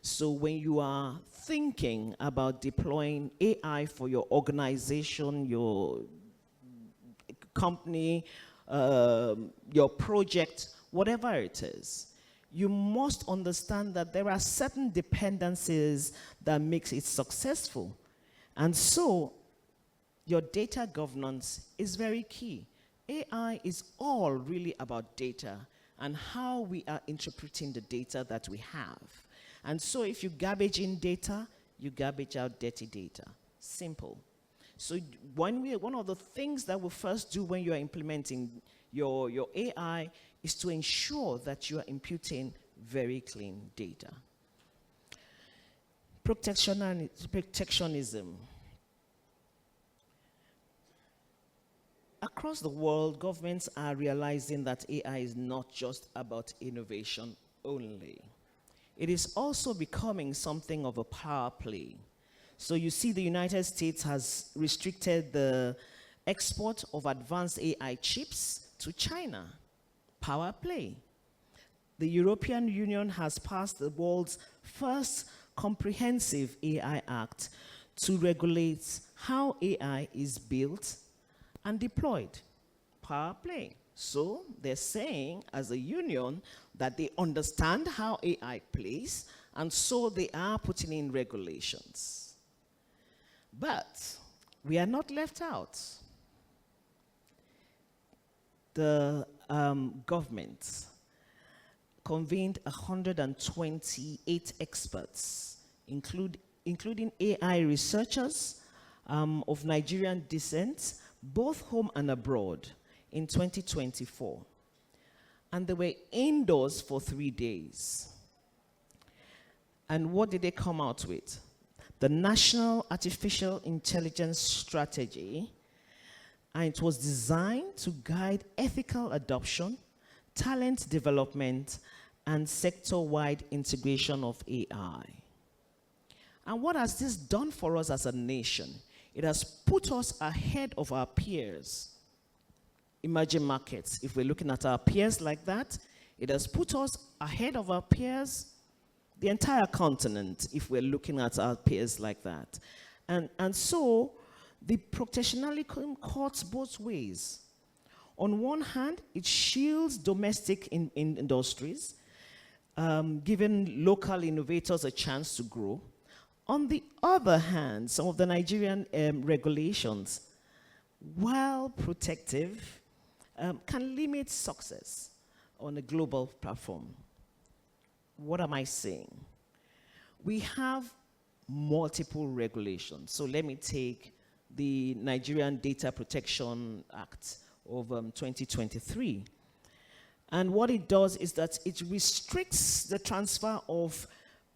So when you are thinking about deploying AI for your organization, your company, your project, whatever it is, you must understand that there are certain dependencies that makes it successful. And so your data governance is very key. AI is all really about data and how we are interpreting the data that we have. And so if you garbage in data, you garbage out dirty data. Simple. So one of the things that we'll first do when you are implementing your AI is to ensure that you are imputing very clean data. Protectionism. Across the world, governments are realizing that AI is not just about innovation only. It is also becoming something of a power play. So you see the United States has restricted the export of advanced AI chips to China. Power play. The European Union has passed the world's first comprehensive AI Act to regulate how AI is built and deployed. Power play. So they're saying as a union that they understand how AI plays, and so they are putting in regulations. But we are not left out. The government convened 128 experts, including AI researchers of Nigerian descent, both home and abroad, in 2024. And they were indoors for 3 days. And what did they come out with? The National Artificial Intelligence Strategy, and it was designed to guide ethical adoption, talent development, and sector-wide integration of AI. And what has this done for us as a nation? It has put us ahead of our peers. Emerging markets, if we're looking at our peers like that, it has put us ahead of our peers, the entire continent, if we're looking at our peers like that. And so the protectionism cuts both ways. On one hand, it shields domestic industries, giving local innovators a chance to grow. On the other hand, some of the Nigerian regulations, while protective, can limit success on a global platform. What am I saying? We have multiple regulations. So let me take the Nigerian Data Protection Act of 2023. And what it does is that it restricts the transfer of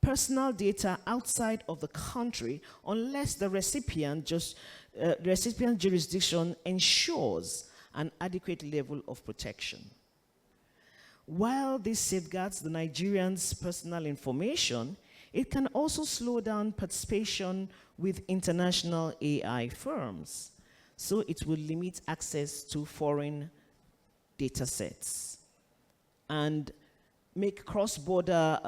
personal data outside of the country unless the recipient jurisdiction ensures an adequate level of protection. While this safeguards the Nigerians' personal information, it can also slow down participation with international AI firms. So it will limit access to foreign data sets and make cross-border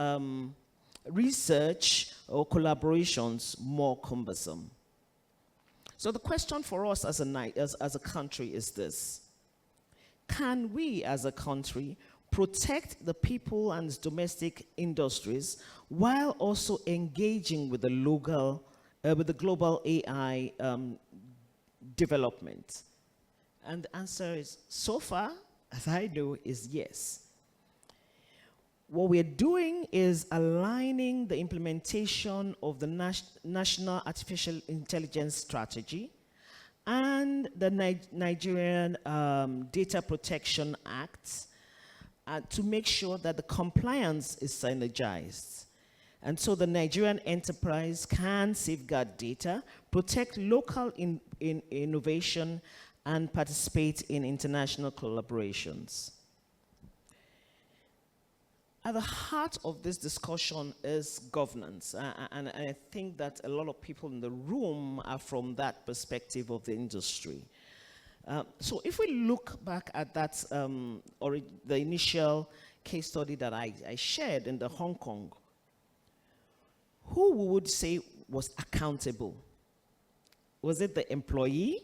research or collaborations more cumbersome. So the question for us as a country is this: can we as a country protect the people and domestic industries while also engaging with the global AI development? And the answer is, so far, as I know, is yes. What we're doing is aligning the implementation of the National Artificial Intelligence Strategy and the Nigerian Data Protection Act to make sure that the compliance is synergized. And so the Nigerian enterprise can safeguard data, protect local innovation, and participate in international collaborations. At the heart of this discussion is governance, and I think that a lot of people in the room are from that perspective of the industry. So if we look back at that, or the initial case study that I shared in the Hong Kong, who we would say was accountable? Was it the employee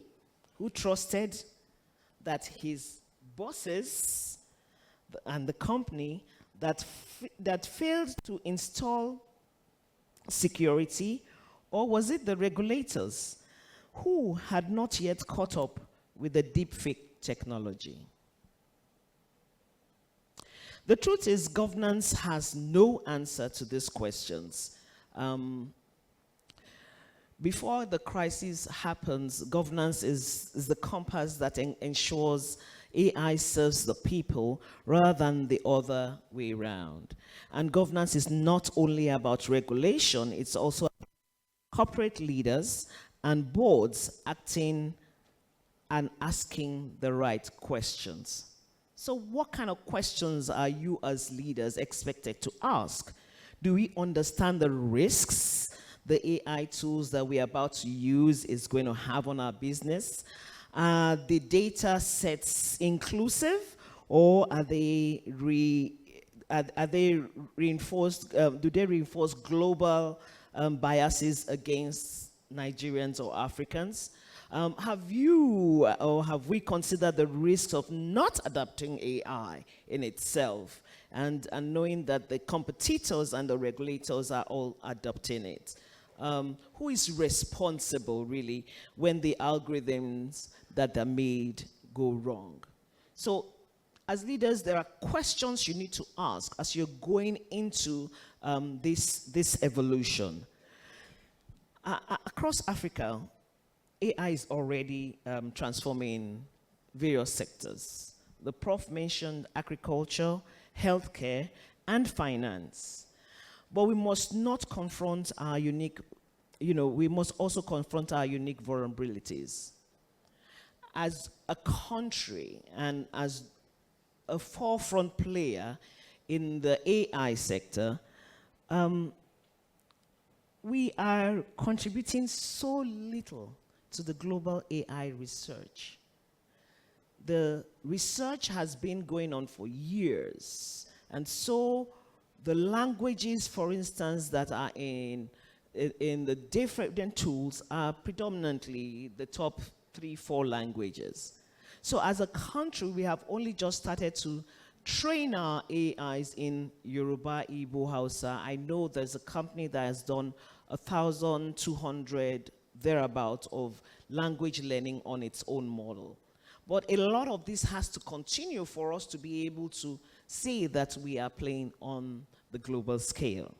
who trusted that his bosses and the company that failed to install security, or was it the regulators who had not yet caught up with the deepfake technology? The truth is, governance has no answer to these questions. Before the crisis happens, governance is the compass that ensures AI serves the people rather than the other way around. And governance is not only about regulation, it's also corporate leaders and boards acting and asking the right questions. So what kind of questions are you as leaders expected to ask? Do we understand the risks the AI tools that we're about to use is going to have on our business? Are the data sets inclusive, or are they reinforced? Do they reinforce global biases against Nigerians or Africans? Have we considered the risks of not adopting AI in itself, and knowing that the competitors and the regulators are all adopting it? Who is responsible, really, when the algorithms that are made go wrong? So, as leaders, there are questions you need to ask as you're going into this evolution. Across Africa, AI is already transforming various sectors. The Prof mentioned agriculture, healthcare, and finance. But we must not confront our unique, we must also confront our unique vulnerabilities. As a country and as a forefront player in the AI sector, we are contributing so little to the global AI research. The research has been going on for years, and so the languages, for instance, that are in the different tools are predominantly the top 3-4 languages. So as a country, we have only just started to train our AIs in Yoruba, Igbo, Hausa. I know there's a company that has done 1,200 thereabouts of language learning on its own model. But a lot of this has to continue for us to be able to say that we are playing on the global scale.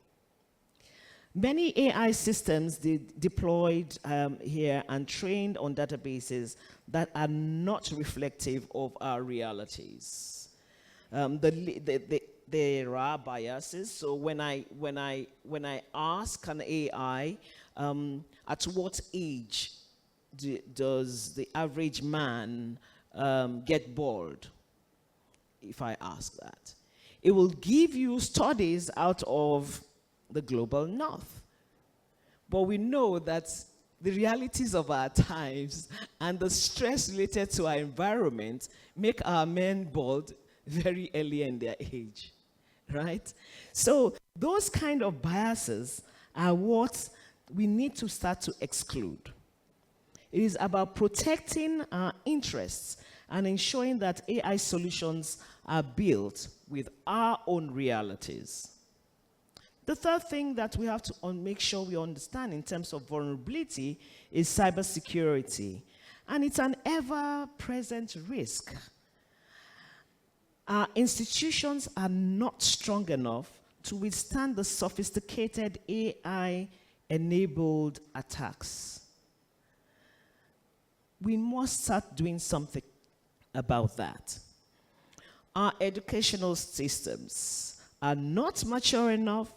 Many AI systems deployed here and trained on databases that are not reflective of our realities. There are biases. So when I ask an AI, at what age does the average man get bored? If I ask that, it will give you studies out of the global north. But we know that the realities of our times and the stress related to our environment make our men bored very early in their age, right? So those kind of biases are what we need to start to exclude. It is about protecting our interests and ensuring that AI solutions are built with our own realities. The third thing that we have to make sure we understand in terms of vulnerability is cybersecurity. And it's an ever-present risk. Our institutions are not strong enough to withstand the sophisticated AI-enabled attacks. We must start doing something about that. Our educational systems are not mature enough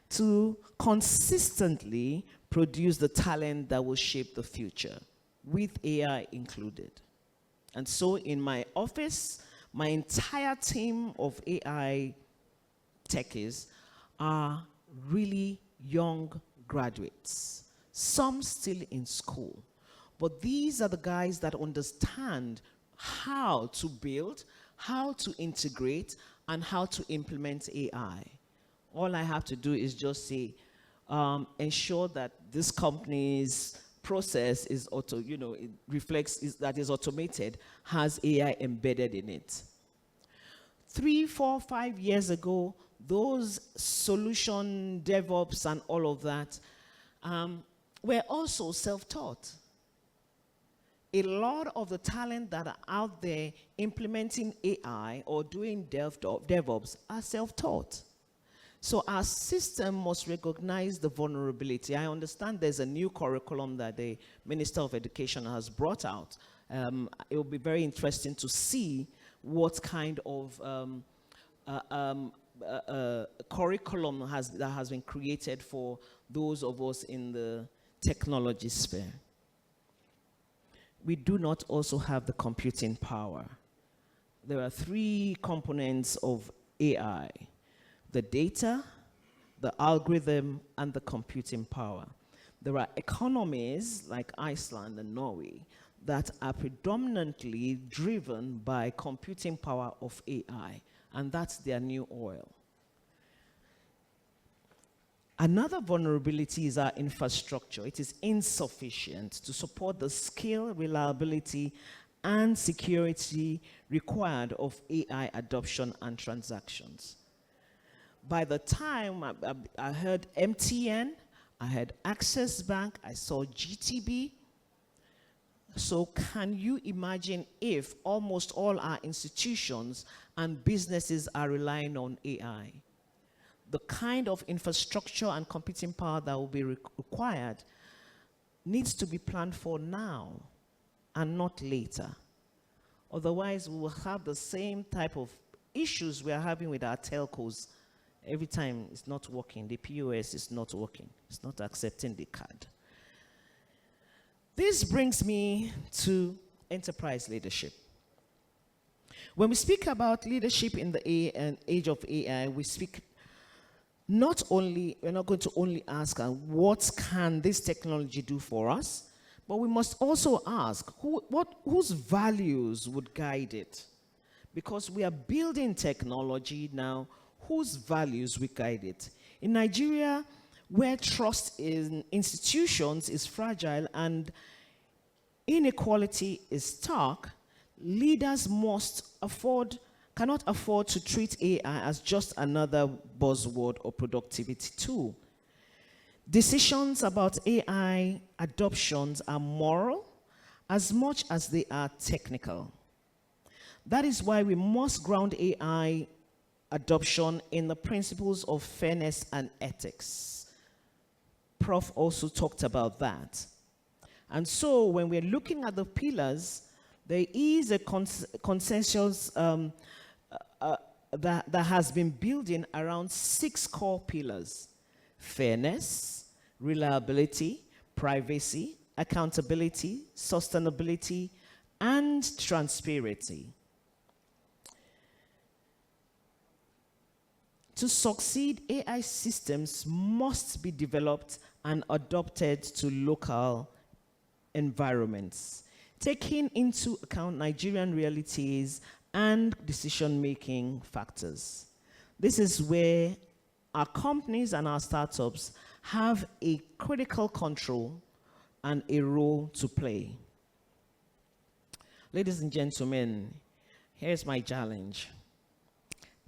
to consistently produce the talent that will shape the future, with AI included. And so in my office, my entire team of AI techies are really young graduates, some still in school. But these are the guys that understand how to build, how to integrate, and how to implement AI. All I have to do is just say, ensure that this company's process is it reflects that is automated, has AI embedded in it. 3, 4, 5 years ago, those solution DevOps and all of that were also self-taught. A lot of the talent that are out there implementing AI or doing DevOps are self-taught. So our system must recognize the vulnerability. I understand there's a new curriculum that the Minister of Education has brought out. It will be very interesting to see what kind of curriculum that has been created for those of us in the technology sphere. We do not also have the computing power. There are 3 components of AI: the data, the algorithm, and the computing power. There are economies like Iceland and Norway that are predominantly driven by computing power of AI, and that's their new oil. Another vulnerability is our infrastructure. It is insufficient to support the scale, reliability, and security required of AI adoption and transactions. By the time I heard MTN, I heard Access Bank, I saw GTB. So can you imagine if almost all our institutions and businesses are relying on AI? The kind of infrastructure and computing power that will be required needs to be planned for now and not later. Otherwise, we will have the same type of issues we are having with our telcos. Every time it's not working, the POS is not working, it's not accepting the card. This brings me to enterprise leadership. When we speak about leadership in the age of AI, we speak we're not going to only ask what can this technology do for us, but we must also ask whose values would guide it. Because we are building technology now, whose values will guide it. In Nigeria, where trust in institutions is fragile and inequality is stark, leaders cannot afford to treat AI as just another buzzword or productivity tool. Decisions about AI adoptions are moral as much as they are technical. That is why we must ground AI adoption in the principles of fairness and ethics. Prof also talked about that. And so when we're looking at the pillars, there is a consensus that has been building around 6 core pillars: fairness, reliability, privacy, accountability, sustainability, and transparency. To succeed, AI systems must be developed and adopted to local environments, taking into account Nigerian realities and decision-making factors. This is where our companies and our startups have a critical control and a role to play. Ladies and gentlemen, here's my challenge,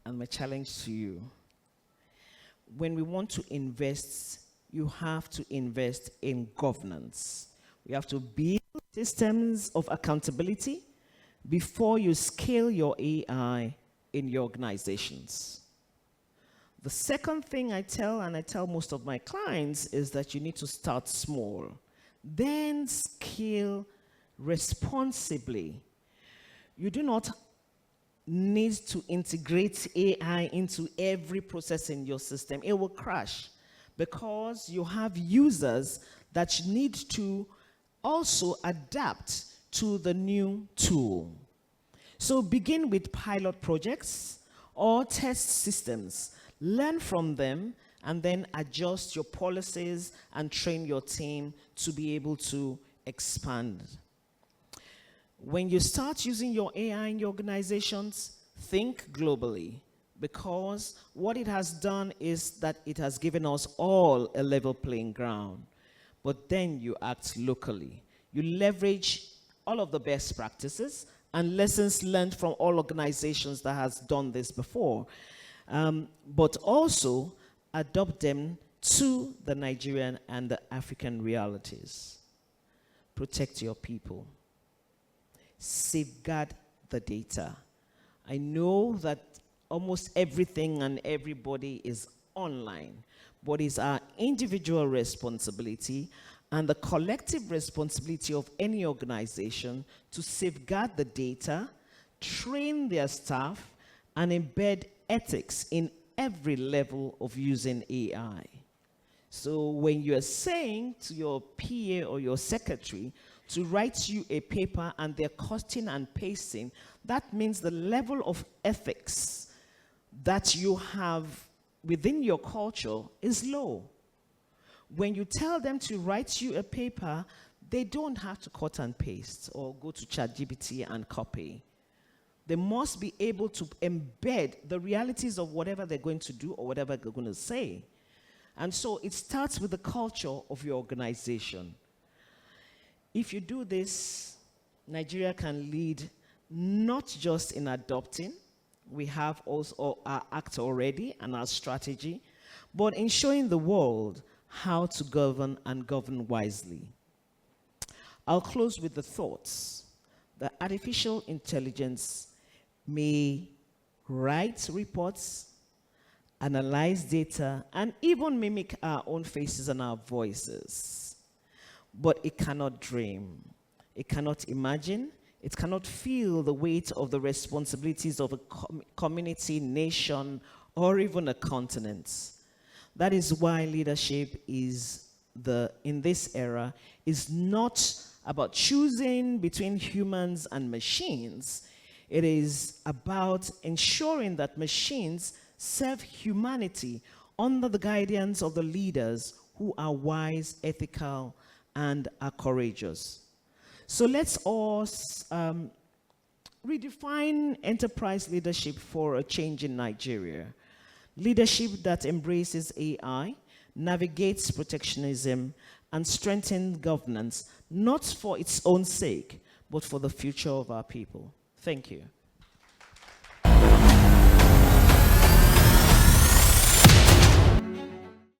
and my challenge to you. When we want to invest, you have to invest in governance. We have to build systems of accountability before you scale your AI in your organizations. The second thing I tell most of my clients, is that you need to start small, then scale responsibly. You do not need to integrate AI into every process in your system. It will crash because you have users that need to also adapt to the new tool. So begin with pilot projects or test systems. Learn from them and then adjust your policies and train your team to be able to expand. When you start using your AI in your organizations, think globally, because what it has done is that it has given us all a level playing ground. But then you act locally. You leverage all of the best practices and lessons learned from all organizations that has done this before, but also adopt them to the Nigerian and the African realities. Protect your people. Safeguard the data. I know that almost everything and everybody is online, but it's our individual responsibility and the collective responsibility of any organization to safeguard the data, train their staff, and embed ethics in every level of using AI. So when you're saying to your PA or your secretary to write you a paper and they're cutting and pasting, that means the level of ethics that you have within your culture is low. When you tell them to write you a paper, they don't have to cut and paste or go to ChatGPT and copy. They must be able to embed the realities of whatever they're going to do or whatever they're going to say. And so it starts with the culture of your organization. If you do this, Nigeria can lead not just in adopting, we have also our act already and our strategy, but in showing the world how to govern and govern wisely. I'll close with the thoughts that artificial intelligence may write reports, analyze data, and even mimic our own faces and our voices. But it cannot dream. It cannot imagine. It cannot feel the weight of the responsibilities of a community, nation, or even a continent. That is why leadership is in this era is not about choosing between humans and machines. It is about ensuring that machines serve humanity under the guidance of the leaders who are wise, ethical, and are courageous. So let's all redefine enterprise leadership for a change in Nigeria. Leadership that embraces AI, navigates protectionism, and strengthens governance, not for its own sake, but for the future of our people. Thank you.